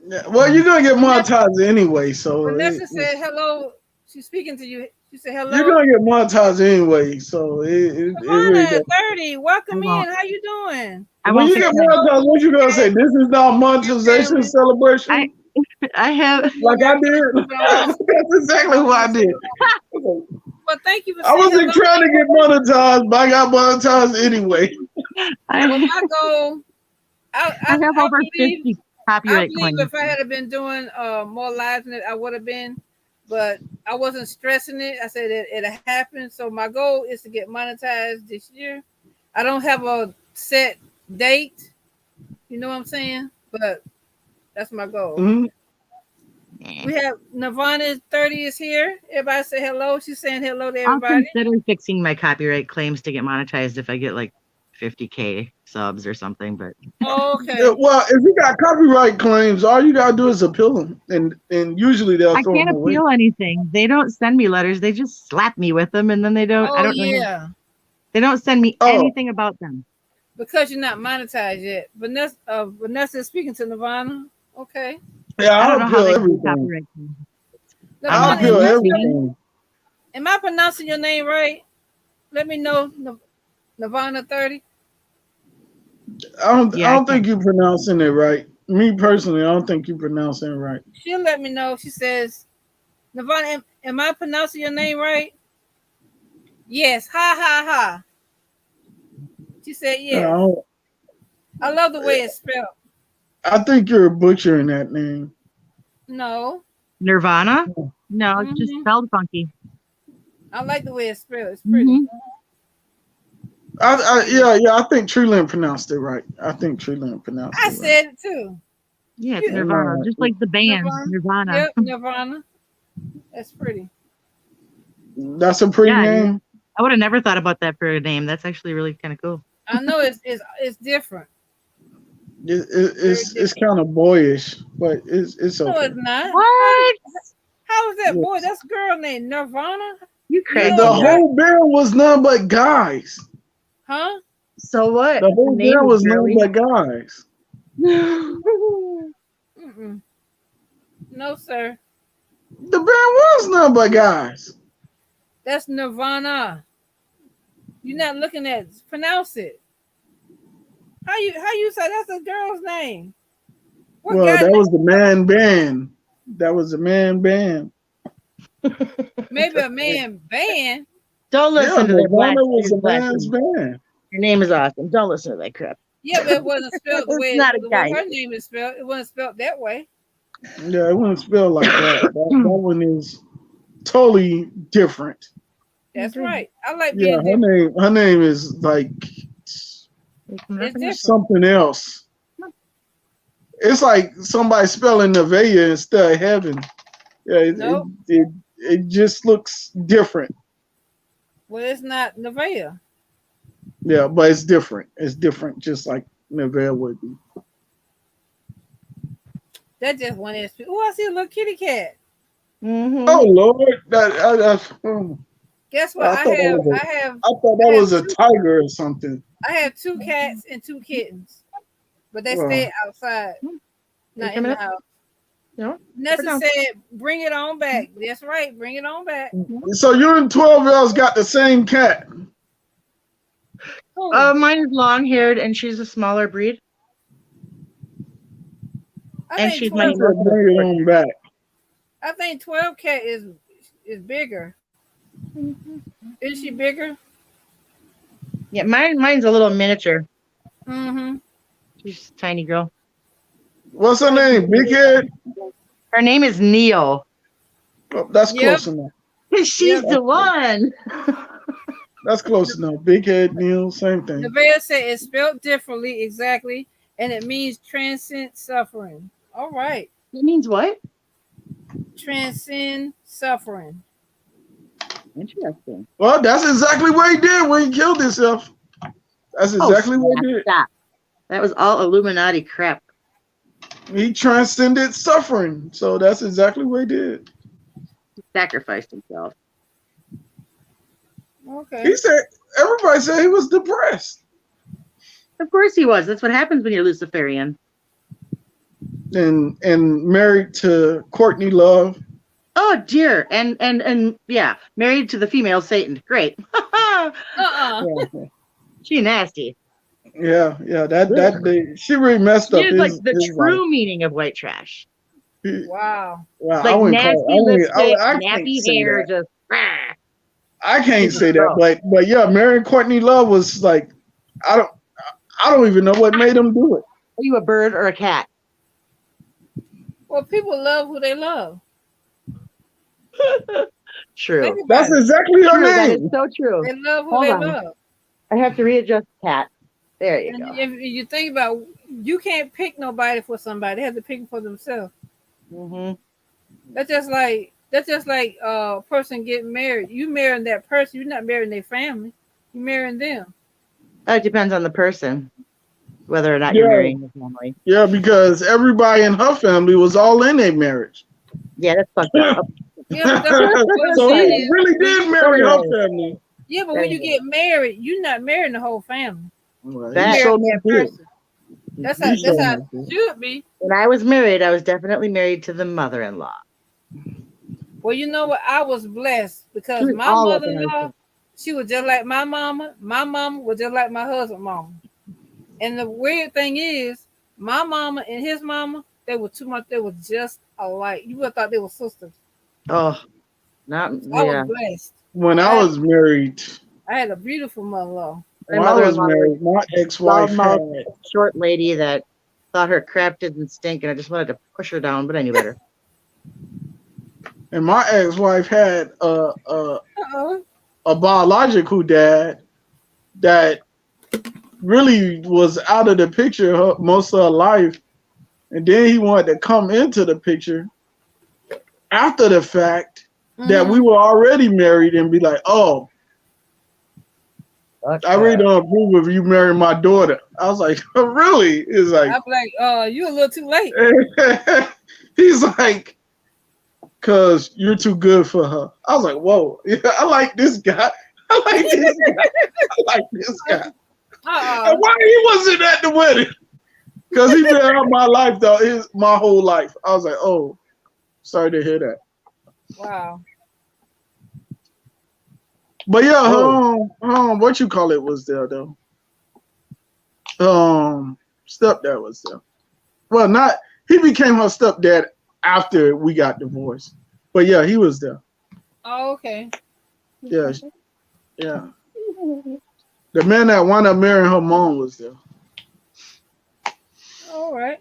Yeah, well, you're gonna get monetized anyway, so Vanessa said hello. She's speaking to you. She said you're hello. gonna get monetized anyway. So it really Ivana, does. 30. Welcome in. How you doing? I When won't you fix get my. monetized, what you gonna say? This is not monetization family. celebration. I have. Like I did. That's exactly what I did. Well, thank you for I saying wasn't hello. trying to get monetized, but I got monetized anyway. Well, my goal, I have over 50 I copyright believe claims. if I had been doing more lives than it, I would have been, but I wasn't stressing it. I said it happened. So my goal is to get monetized this year. I don't have a set date. You know what I'm saying? But that's my goal. Mm-hmm. We have Nirvana 30 is here. Everybody say hello. She's saying hello to I'll everybody. consider fixing my copyright claims to get monetized if I get like 50K subs or something. But Okay. Well, if you got copyright claims, all you gotta do is appeal them, and usually they'll I throw can't them away. appeal anything. They don't send me letters. They just slap me with them, and then they don't. I Oh don't know. yeah. They don't send me Oh, anything about them. Because you're not monetized yet. Vanessa is speaking to Nirvana. Okay. yeah, I don't I'll know how appeal they do everything. copyright claims. I'm I'll Nirvana, lucky. appeal everything. am I pronouncing your name right? Let me know. Nirvana 30. I Yeah, I don't can't. think you're pronouncing it right. Me personally, I don't think you're pronouncing it right. She'll let me know. She says, Nirvana, am I pronouncing your name right? Yes. Ha ha ha. She said yes. I love the way it's spelled. I think you're butchering that name. No. Nirvana? No, it's just Mhm. spelled funky. I like the way it's spelled. It's pretty. Yeah, I think Treeland pronounced it right. I think Treeland pronounced I it right. said it too. Yeah, it's Nirvana, just like the band Nirvana. Yep, Nirvana. That's pretty. That's a pretty name. I would have never thought about that for a name. That's actually really kind of cool. I know it's different. It's kind of boyish, but it's okay. No, it's not. What? How is that boy? That's a girl named Nirvana. You crazy? The whole band was none but guys. Huh? So what? The whole band was none but guys. Mm-mm. No, sir. The band was none but guys. That's Nirvana. You're not looking at it. Pronounce it. How you say that's a girl's name? What Well, that name? was the man band. That was the man band. Maybe a man band. Don't listen to that black. Nirvana was a man's band. Your name is awesome. Don't listen to that crap. Yeah, but it wasn't spelled the way It's not a guy. her name is spelled. It wasn't spelled that way. Yeah, it wasn't spelled like that. That one is totally different. That's right. I like being Yeah, different. her name is like It's different. something else. It's like somebody spelling Nevaeh instead of heaven. Yeah, Nope. it just looks different. Well, it's not Nevaeh. Yeah, but it's different. It's different, just like Nevaeh would be. That just one is. Oh, I see a little kitty cat. Mm-hmm. Oh Lord, Guess what? I thought that was a tiger or something. I have 2 cats and 2 kittens, but they stay outside, not in the house. No. Nessa said, "Bring it on back." That's right. Bring it on back. So you and 12-year-olds got the same cat. Mine is long-haired, and she's a smaller breed. And she's my bring it on back. I think 12 cat is bigger. Is she bigger? Yeah, mine's a little miniature. Mm-hmm. She's a tiny girl. What's her name? Big Head? Her name is Neo. Oh, that's Yep. close enough. She's the one. That's close enough. Big Head, Neil, same thing. Nevaeh said it's spelled differently, exactly, and it means transcend suffering. All right. It means what? Transcend suffering. Interesting. Well, that's exactly what he did when he killed himself. That's exactly what he did. Stop. That was all Illuminati crap. He transcended suffering. So that's exactly what he did. He sacrificed himself. Okay. He said, everybody said he was depressed. Of course he was. That's what happens when you're Luciferian. And married to Courtney Love. Oh dear. And yeah, married to the female Satan. Great. Uh-uh. Yeah, She nasty. yeah. That she really messed up She is like the true meaning of white trash. Wow. Wow, Like I wouldn't nasty call it. lipstick, I can't nappy say hair, that. just I can't say that, Girl. but yeah, marrying Courtney Love was like, I don't even know what made him do it. Are you a bird or a cat? Well, people love who they love. True. Think about That's it. exactly her True. That name. is so true. They love who Hold they on. love. I have to readjust cat. There you And go. if you think about it, you can't pick nobody for somebody. They have to pick for themselves. Mm-hmm. That's just like a person getting married. You marrying that person, you're not marrying their family. You're marrying them. It depends on the person, whether or not Yeah. you're marrying the family. Yeah, because everybody in her family was all in a marriage. Yeah, that's fucked up. Yeah, but that's what I'm So saying he is, really did marry her family. yeah, but when you get married, you're not marrying the whole family. Well, That- he Marrying showed that up here. person. That's He how showed it up here. should be. When I was married, I was definitely married to the mother-in-law. Well, you know what? I was blessed because She was my all up in our mother-in-law, face. she was just like my mama. My mama was just like my husband's mama. And the weird thing is, my mama and his mama, they were too much. They were just alike. You would have thought they were sisters. Oh, not I yeah. was blessed. When I was married, I had a beautiful mother-in-law. My when I was mother-in-law married, my ex-wife loudmouth, had, short lady that thought her crap didn't stink, and I just wanted to push her down, but I knew better. and my ex-wife had Uh-oh. a biological dad that really was out of the picture most of her life, and then he wanted to come into the picture after the fact that we were already married and be like, oh, I really don't approve of you marrying my daughter. I was like, oh, really? It's like, I'm like, you a little too late. he's like, cause you're too good for her. I was like, whoa, yeah, I like this guy. I like this guy. I like this guy. And why he wasn't at the wedding? Because he been out my life though, my whole life. I was like, oh, sorry to hear that. Wow. But yeah, what you call it was there though. Stepdad was there. Well, not he became her stepdad after we got divorced. But yeah, he was there. Oh, okay. Yeah, yeah. The man that wound up marrying her mom was there. All right.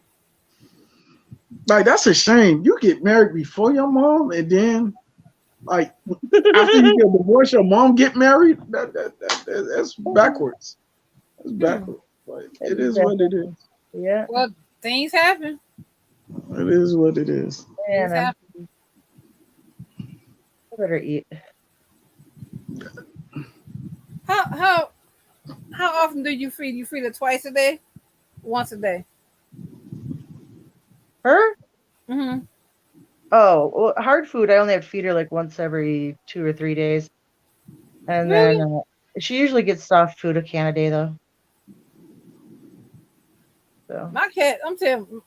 Like that's a shame. You get married before your mom, and then like after you get divorced, your mom get married. That's backwards. That's backwards. Like it is what it is. Yeah. Well, things happen. It is what it is. Things happen. I better eat. How often do you feed? You feed her twice a day? Once a day? Her? Mm-hmm. Oh, well, hard food. I only have to feed her like once every 2 or 3 days, and then she usually gets soft food a can a day though. So My cat, I'm telling you,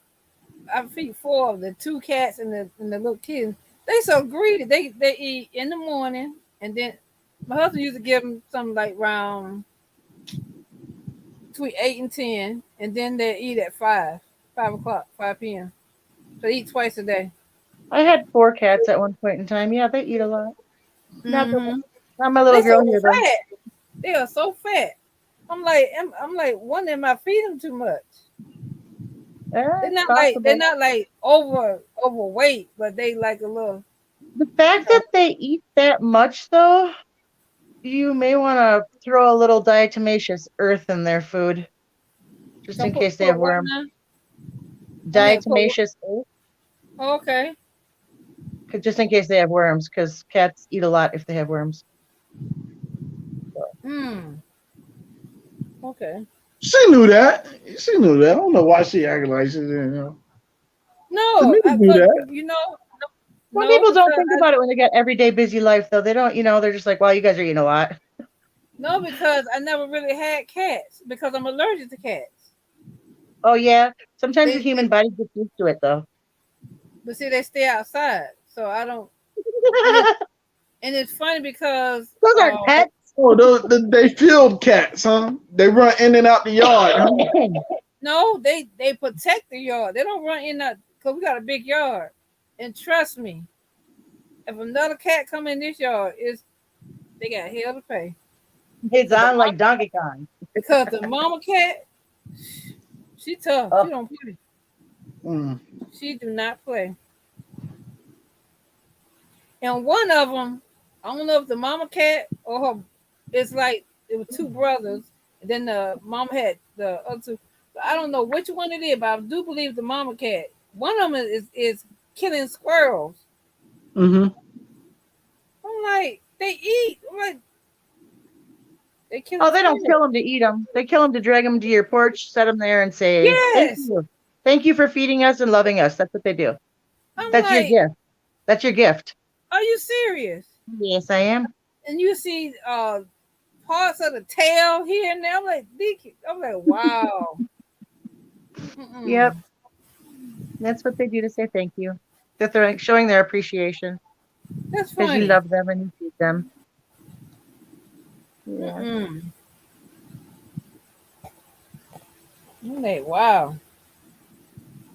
I feed 4 of the 2 cats and the little kids. They so greedy. They eat in the morning, and then my husband used to give them something like around between 8 and 10, and then they eat at 5 o'clock, 5 p.m. So they eat twice a day. I had 4 cats at one point in time. Yeah, they eat a lot. Not the, Mm-hmm. not my They little so girl here though. fat. They are so fat. I'm like, one of them I feed them too much. It's possible. They're not like overweight, but they like a little, The you fact know, that they eat that much though, you may want to throw a little diatomaceous earth in their food, just don't in case they put have what worms. now? I mean, put what? Diatomaceous earth, Okay. just in case they have worms, because cats eat a lot if they have worms. Hmm. Okay. She knew that. She knew that. I don't know why she acted like she didn't know. The No, nigga knew cause that. you know, Some no, people don't because think about it when they got everyday busy life, though. They don't, they're just like, wow, you guys are eating a lot. because I never really had cats because I'm allergic to cats. Oh, yeah. Sometimes the They human body gets used to it, though. but see, they stay outside, so I don't. And it's funny because Those aren't pets. Oh, they field cats, huh? They run in and out the yard, huh? no, they protect the yard. They don't run in that because we got a big yard. And trust me, if another cat come in this yard, is they got hell to pay. It's Because the on mom, like Donkey Kong. because the mama cat, she tough. She Oh, don't play. Mm. She do not play. And one of them, I don't know if the mama cat or her, it's like it was two brothers, and then the mom had the other two. But I don't know which one it is, but I do believe the mama cat. One of them is killing squirrels. Mm-hmm. I'm like, they eat. I'm like, they oh, killing they don't squirrels. kill them to eat them. They kill them to drag them to your porch, set them there, and say, thank Yes. you. Thank you for feeding us and loving us. That's what they do. I'm That's your like, gift. That's your gift. are you serious? Yes, I am. And you see parts of the tail here and there. I'm like, wow. Yep. Mm-mm. That's what they do to say thank you. That they're showing their appreciation That's because you funny. love them and you feed them. Yeah. Mm-mm. I'm like, wow.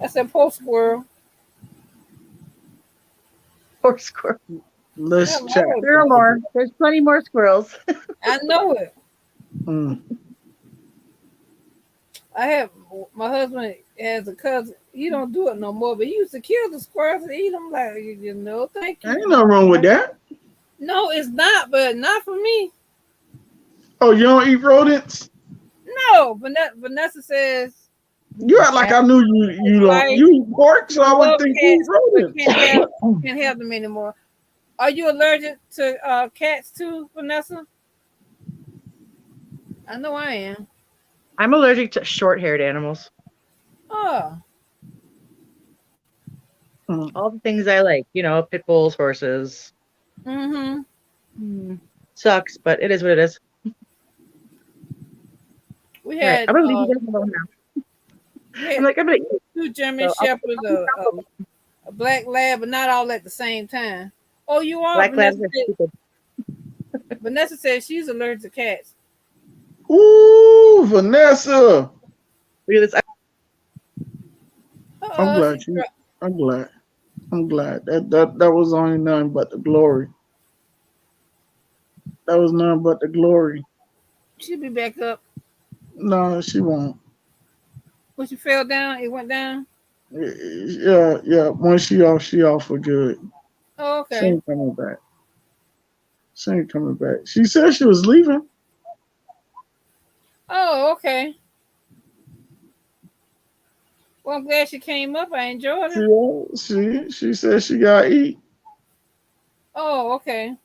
That's a poor squirrel. Poor squirrel. Let's I'm chat. like, There are poor more. squirrel. There's plenty more squirrels. I know it. Mm. I have my husband has a cousin. He don't do it no more, but he used to kill the squirrels and eat them. Like, no, thank you. Ain't nothing wrong with that. No, it's not, but not for me. Oh, you don't eat rodents? No, Vanessa says You act like I knew his you don't. wife You eat pork, so I would love think you eat cats, but rodents. can't have them anymore. Are you allergic to cats too, Vanessa? I know I am. I'm allergic to short-haired animals. Oh, Mm. All the things I like, pit bulls, horses. mm-hmm. Sucks, but it is what it is. We All right, had I'm gonna leave you guys alone now. we had I'm gonna eat. two German So shepherds, a black lab, but not all at the same time. Oh, you are. Black labs are stupid. Vanessa said she's allergic to cats. Ooh, Vanessa. Look at this. I'm Uh-oh, glad you. I'm glad. I'm glad that was only none but the glory. That was none but the glory. she'll be back up. No, she won't. When she fell down, it went down. Yeah, yeah. Once she off for good. Oh, She okay. ain't coming back. She ain't coming back. She said she was leaving. Oh, okay. Well, I'm glad she came up. I enjoyed her. Yeah, she said she got to eat. Oh, okay.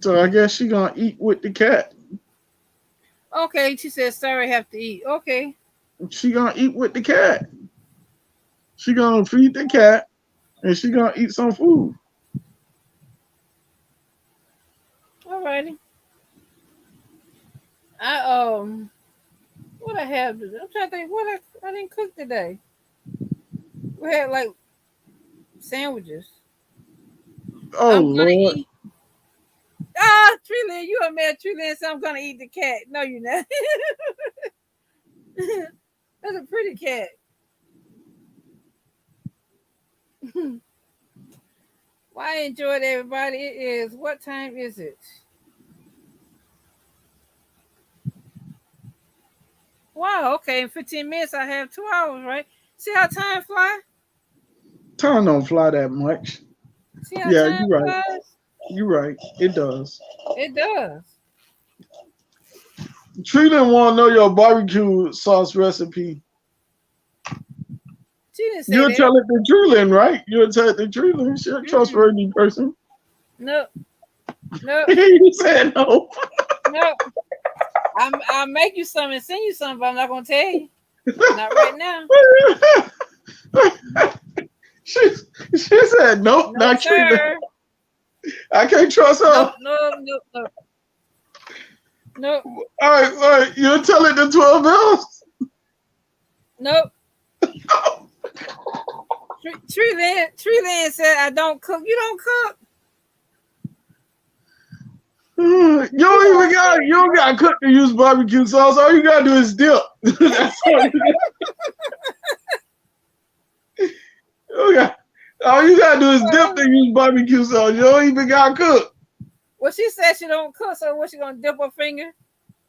So I guess she gonna eat with the cat. Okay, she said, sorry, I have to eat. Okay. She gonna eat with the cat. She gonna feed the cat, and she gonna eat some food. Alrighty. I what I have today? I'm trying to think what I didn't cook today. We had like sandwiches. Oh I'm gonna Lord. eat. Trillian, you a mad Trillian, so I'm gonna eat the cat. No, you're not. That's a pretty cat. Well, I enjoyed everybody. It is, what time is it? Wow, okay, in 15 minutes I have 2 hours, right? See how time fly? Time don't fly that much. See how Yeah, time you're right. flies? You're right. It does. It does. Tree didn't want to know your barbecue sauce recipe. She didn't say You'll that. tell it to Treeland, right? You'll tell it to Treeland. She's a Mm-mm. trustworthy person. No, no, You said no. no. I'll make you some and send you some, but I'm not gonna tell you. Not right now. she, she said nope, No, not Treeland. sir. I can't trust No, her. no, no, no. No, All right. You'll tell it to 12 else. no. Tree Land said I don't cook. You don't cook. You don't got to cook to use barbecue sauce. All you gotta do is dip. That's all you gotta do is dip to use barbecue sauce. You don't even gotta cook. Well, she said she don't cook, so what, she gonna dip her finger?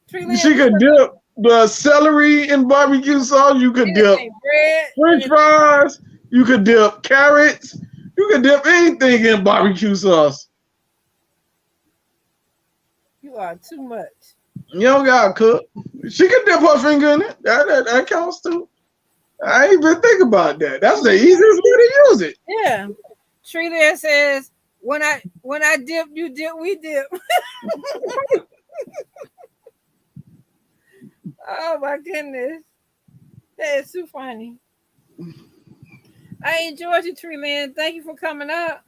Tree Land, She could dip the celery in barbecue sauce. You could dip bread, French fries. You could dip carrots. You could dip anything in barbecue sauce. You are too much. You don't gotta cook. She could dip her finger in it. That counts too. I ain't even think about that. That's the easiest way to use it. Yeah. Tree Land says when I dip, you dip, we dip. Oh my goodness. That is too funny. I enjoyed you, Tree Land. Thank you for coming up.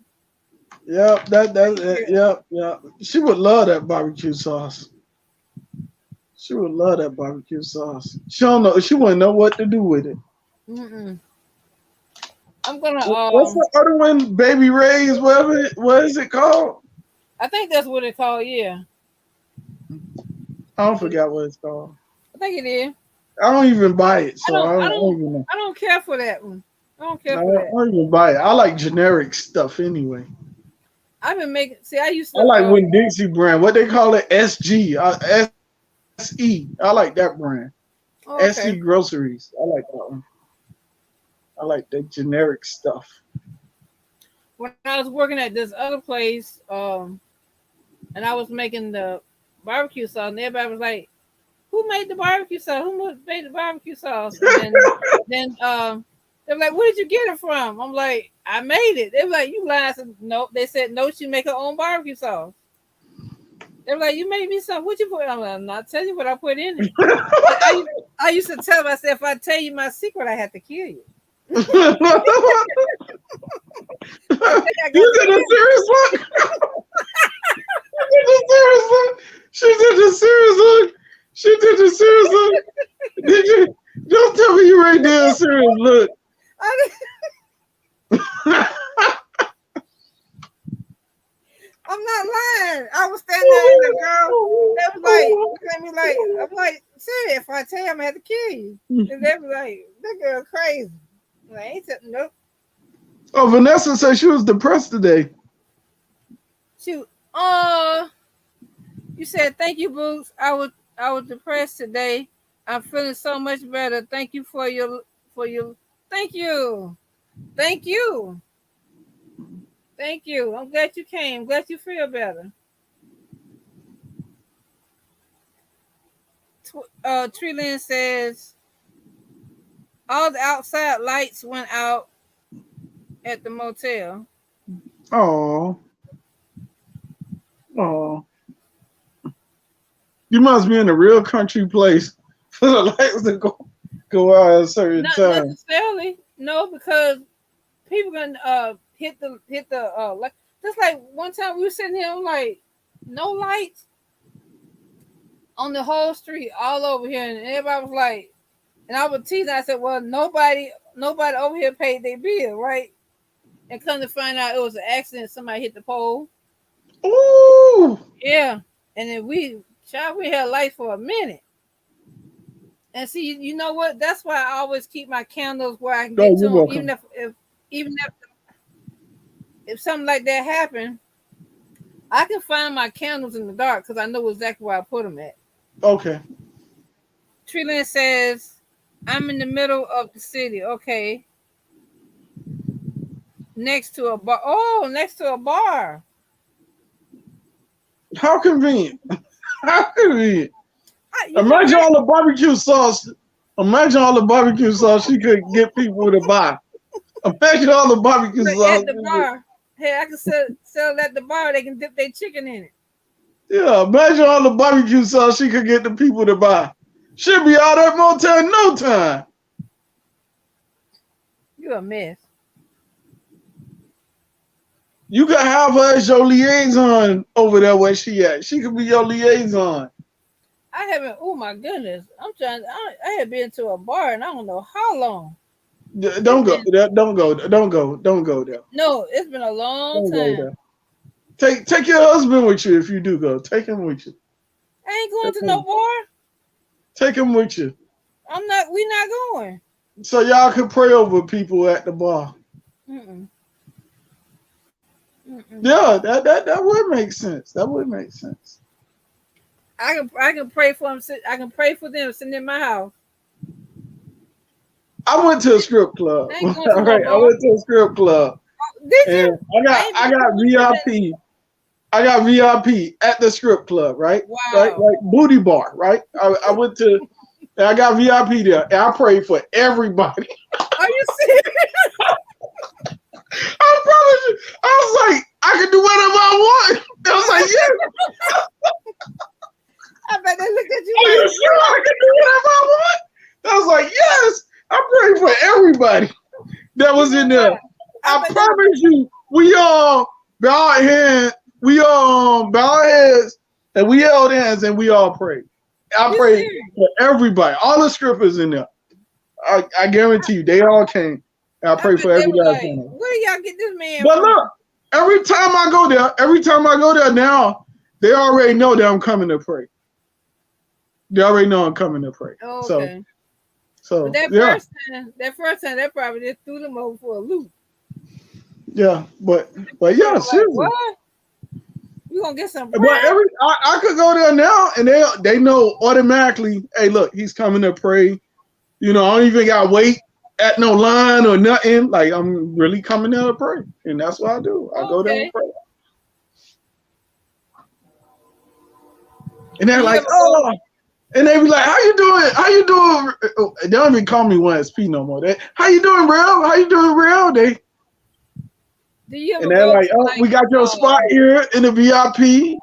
Yep, yep. She would love that barbecue sauce. She would love that barbecue sauce. She don't know. She wouldn't know what to do with it. Mm-mm. I'm gonna. What's the other one? Baby Ray's. What is it called? I think that's what it's called. Yeah. I don't forget what it's called. I think it is. I don't even buy it, so I don't even know. I don't care for that one. I don't care I for that. don't even buy it. I like generic stuff anyway. I've been making. See, I used to. I like Winn Dixie brand. What they call it? SG. SE. I like that brand. Oh, okay. SE Groceries. I like that one. I like the generic stuff. When I was working at this other place, and I was making the barbecue sauce, and everybody was like, "Who made the barbecue sauce? Who made the barbecue sauce?" And then they were like, "Where did you get it from?" I'm like, "I made it." They were like, "You lied." I said, "No." They said, "No, she make her own barbecue sauce." They were like, "You made me some. What you put?" I'm not telling you what I put in it. I used to tell myself, if I tell you my secret, I have to kill you. You did a serious look. She did the serious look. She did the serious look. Did you? Don't tell me you right there a serious look. I'm not lying. I was standing there and the girl, they was like, look at me like, I'm like, say if I tell you, I'm gonna have to kill you. And they was like, that girl crazy. I ain't nope. Oh, Vanessa said she was depressed today. She, you said thank you, Boots. I was depressed today. I'm feeling so much better. Thank you for your thank you. Thank you. Thank you. I'm glad you came. Glad you feel better. Treeland says all the outside lights went out at the motel. Oh. Oh. You must be in a real country place for the lights to go out at a certain Not time. necessarily. No, because people gonna hit the like, just like one time we were sitting here, I'm like, no lights on the whole street all over here, and everybody was like, and I was teasing. I said, well, nobody over here paid their bill, right? And come to find out, it was an accident. Somebody hit the pole. Ooh. Yeah, and then we had lights for a minute. And see, you know what? That's why I always keep my candles where I can get to them, even if if something like that happened, I can find my candles in the dark because I know exactly where I put them at. Okay. Treeland says, I'm in the middle of the city. Okay. Next to a bar. Oh, next to a bar. How convenient. How convenient. You know Imagine that all the barbecue sauce. Imagine all the barbecue sauce she could get people to buy. Imagine all the barbecue sauce. at the bar. Hey, I can sell it at the bar. They can dip their chicken in it. Yeah, imagine all the barbecue sauce she could get the people to buy. She'll be out at motel in no time. You a mess. You could have her as your liaison over there where she at. She could be your liaison. I haven't. Oh my goodness! I'm trying. I have been to a bar and I don't know how long. Don't go there. Don't go there. Don't go. Don't go there. No, it's been a long Don't go time. there. Take your husband with you if you do go. Take him with you. I ain't going to no bar. Take him with you. I'm not. We not going. So y'all can pray over people at the bar. Mm-mm. Yeah, that would make sense. That would make sense. I can pray for them. I can pray for them sitting in my house. I went to a strip club. I ain't going to All no right, I bar. went to a strip club. Did And you? I got VIP. I got VIP at the strip club, right? Wow. Right, like booty bar, right? I went to, and I got VIP there, and I prayed for everybody. Are you serious? I promise you. I was like, I can do whatever I want. I was like, yeah. I bet they looked at you. Are you sure I can do whatever I want? I was like, yes. I prayed for everybody that was in there. I promise you, we all bow our heads, and we held hands and we all prayed. I prayed for everybody, all the strippers in there. I guarantee you, they all came. And I prayed for every last one. Where do y'all get this man But from? look, every time I go there now, they already know that I'm coming to pray. They already know I'm coming to pray. Oh, okay. So but that first time, that probably just threw them over for a loop. Yeah, but yeah, seriously. What? We gonna get some. But I could go there now, and they know automatically. Hey, look, he's coming to pray. You know, I don't even got to wait at no line or nothing. Like I'm really coming there to pray, and that's what I do. I go there and pray. And they're like, oh. And they be like, "How you doing? How you doing?" They don't even call me 1SP no more. How you doing, real? How you doing, real? And they're like, "Oh, we got your spot here in the VIP.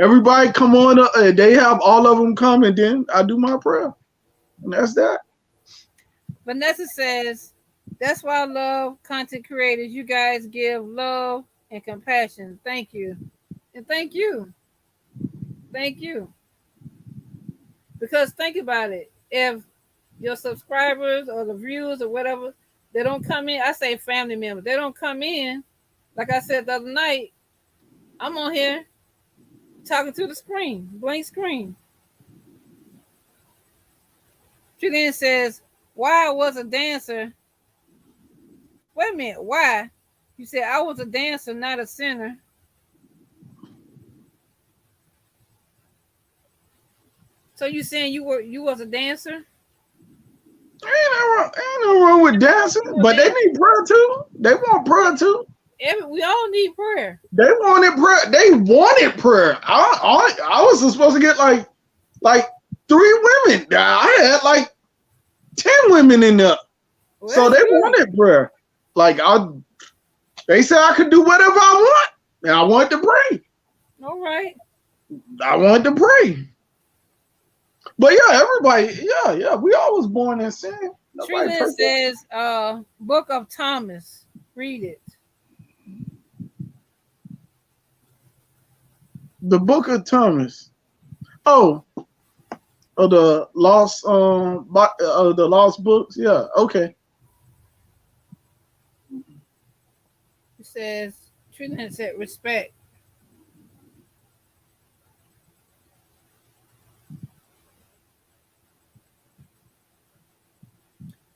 Everybody come on up." And they have all of them come, and then I do my prayer, and that's that. Vanessa says, "That's why I love content creators. You guys give love and compassion. Thank you, and thank you, thank you." Because think about it. If your subscribers or the viewers or whatever, they don't come in, I say family members, they don't come in, like I said the other night, I'm on here talking to the screen, blank screen. Julian says, why I was a dancer. Wait a minute, why? You said I was a dancer, not a sinner. So you saying you was a dancer? Ain't no wrong with dancing, but they need prayer too. They want prayer too. We all need prayer. They wanted prayer. They wanted prayer. I was supposed to get like 3 women. I had like 10 women in there. Well, so they wanted prayer. They said I could do whatever I want, and I wanted to pray. All right. I wanted to pray. But yeah, everybody, yeah, we all was born in sin. Trina says, Book of Thomas. Read it. The Book of Thomas. Oh, the lost the lost books. Yeah, okay. It says, Trina said, respect.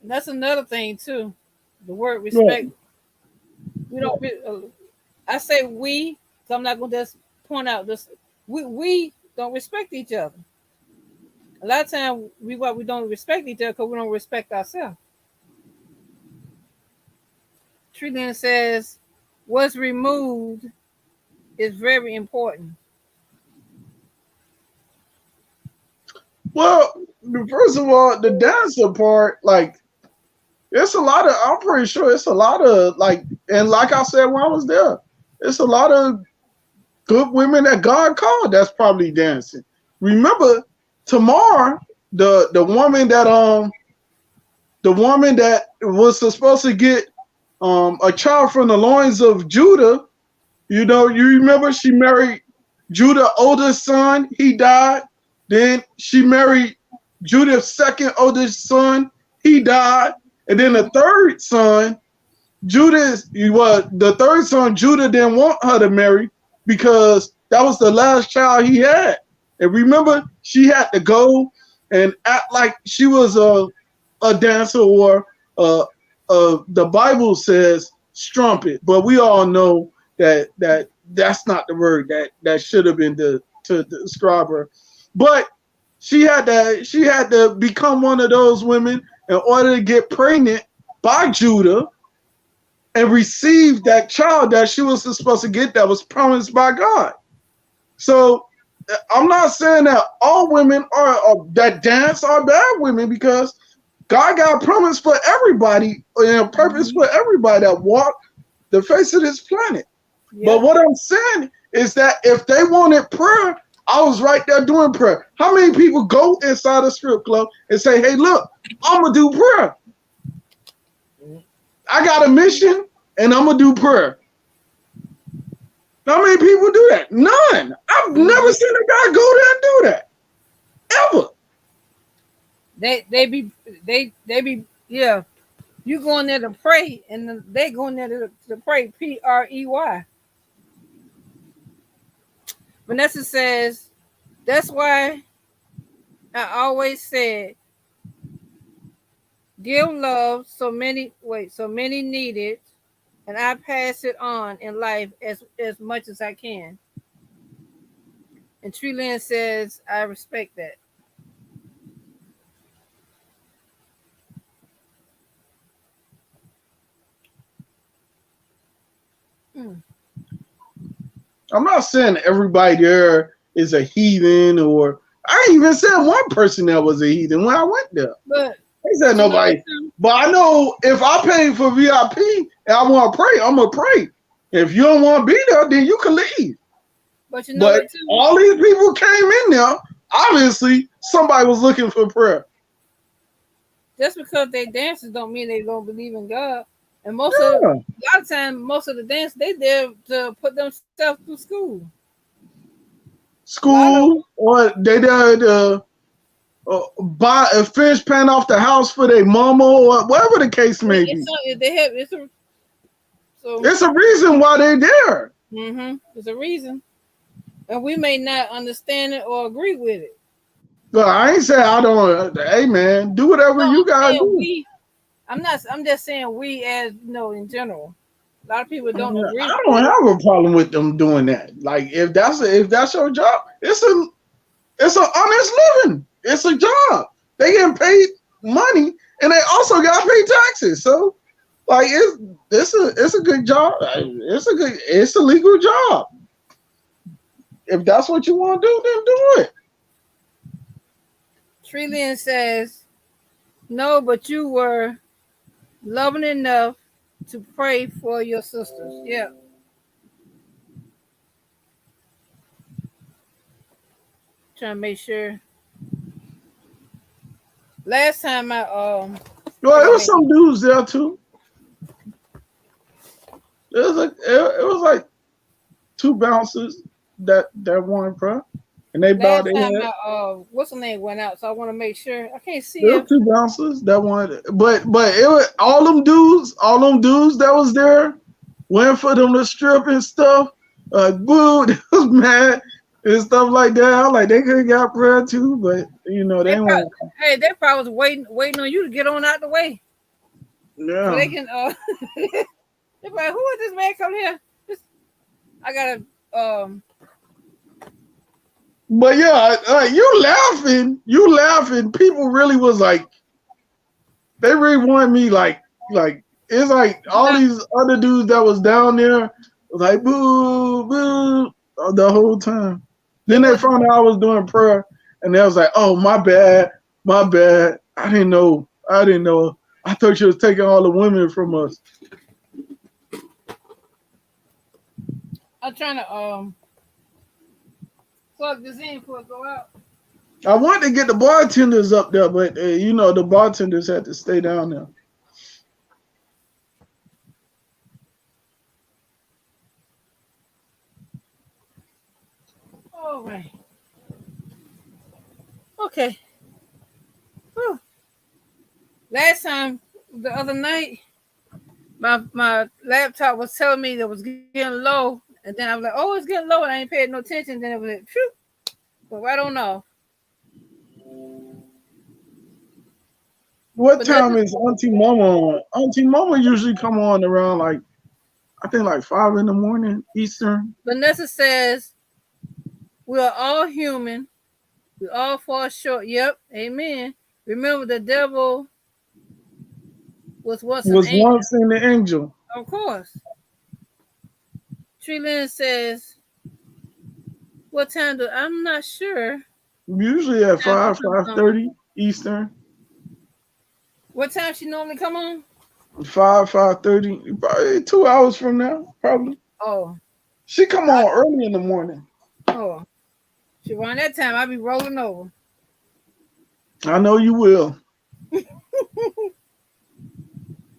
And that's another thing too. The word respect. We don't. I say we, so I'm not gonna just point out this. We don't respect each other. A lot of times we don't respect each other because we don't respect ourselves. Trillian says, "What's removed is very important." Well, first of all, the dancer part, like, it's a lot of. I'm pretty sure it's a lot of like, and like I said when I was there, it's a lot of good women that God called. That's probably dancing. Remember, Tamar, the woman that was supposed to get a child from the loins of Judah. You know, you remember she married Judah's oldest son. He died. Then she married Judah's second oldest son. He died. And then the third son, the third son, Judah didn't want her to marry because that was the last child he had. And remember, she had to go and act like she was a dancer or the Bible says strumpet, but we all know that's not the word that should have been to describe her. But she had to become one of those women in order to get pregnant by Judah and receive that child that she was supposed to get that was promised by God. So I'm not saying that all women are that dance are bad women, because God got a promise for everybody and a purpose for everybody that walk the face of this planet. Yeah. But what I'm saying is that if they wanted prayer, I was right there doing prayer. How many people go inside a strip club and say, hey, look, I'm going to do prayer. I got a mission and I'm going to do prayer. How many people do that? None. I've never seen a guy go there and do that. Ever. They be yeah. You going there to pray, and they going there to pray. Prey. Vanessa says, that's why I always said, give love. So many need it, and I pass it on in life as much as I can. And Treeland says, I respect that. I'm not saying everybody there is a heathen, or I even said one person that was a heathen when I went there. But I said nobody. But I know if I pay for VIP and I want to pray, I'm gonna pray. If you don't want to be there, then you can leave. But you know, all these people came in there. Obviously, somebody was looking for prayer. Just because they dancers don't mean they don't believe in God. And a lot of times, most of the dance they there to put themselves through school, or they there to buy a fish pan off the house for their mama, or whatever the case may be. It's a reason why they're there. It's a reason, and we may not understand it or agree with it. But I ain't saying I don't. Hey man, do whatever you gotta do. I'm just saying we, as you know, in general. A lot of people don't agree. I don't have a problem with them doing that. Like if that's your job, it's an honest living. It's a job. They getting paid money, and they also got to pay taxes. So, like it's a good job. It's a legal job. If that's what you want to do, then do it. Trillian says, no, but you were loving enough to pray for your sisters. Yeah. Trying to make sure. Last time well, there was some dudes there too. It was like two bouncers that wanted prayer, and they bowed their head. What's the name went out, so I want to make sure. I can't see there it. Two bouncers that wanted, but it was all them dudes that was there went for them to strip and stuff. Boo, they was mad and stuff like that. I was like, they could have got prayer too, but you know they won't. Hey, they probably was waiting on you to get on out the way. Yeah. So they can. They're like, who is this man come here? I gotta But yeah, you laughing. People really was like, they really wanted me like it's like all not, these other dudes that was down there was like boo boo the whole time. it Then they was found out I was doing prayer, and they was like, "Oh, my bad, my bad. I didn't know. I didn't know. I thought you was taking all the women from us." I'm trying to plug this in before I go out. I wanted to get the bartenders up there, but you know the bartenders had to stay down there. All right. Okay. Whew. Last time, the other night, my laptop was telling me that it was getting low, and then I was like, "Oh, it's getting low," and I ain't paying no attention. Then it was like, "Phew," but I don't know. What But this time is, is Auntie Mama on? Auntie Mama usually come on around like I think like 5 in the morning Eastern. Vanessa says we are all human. We all fall short. Yep. Amen. Remember, the devil was once an Was angel. once in the angel. Of course. Tree Lynn says, "What time do I'm not sure." Usually at Time she 5, comes five on. thirty Eastern. What time she normally come on? 5:30. Probably 2 hours from now, probably. Oh, She come I, on early in the morning. oh, she around that time I be rolling over. I know you will. I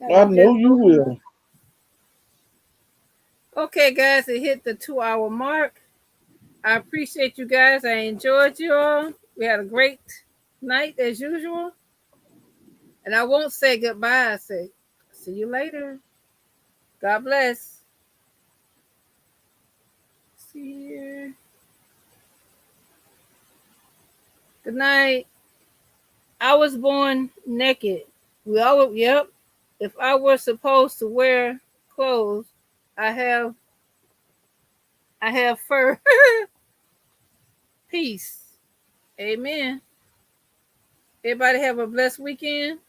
I be just know you rolling over. will. Okay, guys, it hit the 2 hour mark. I appreciate you guys. I enjoyed you all. We had a great night as usual. And I won't say goodbye. I say, see you later. God bless. See you. Good night. I was born naked. We all, yep. If I were supposed to wear clothes, I have, I have fur. Peace. Amen. Everybody have a blessed weekend.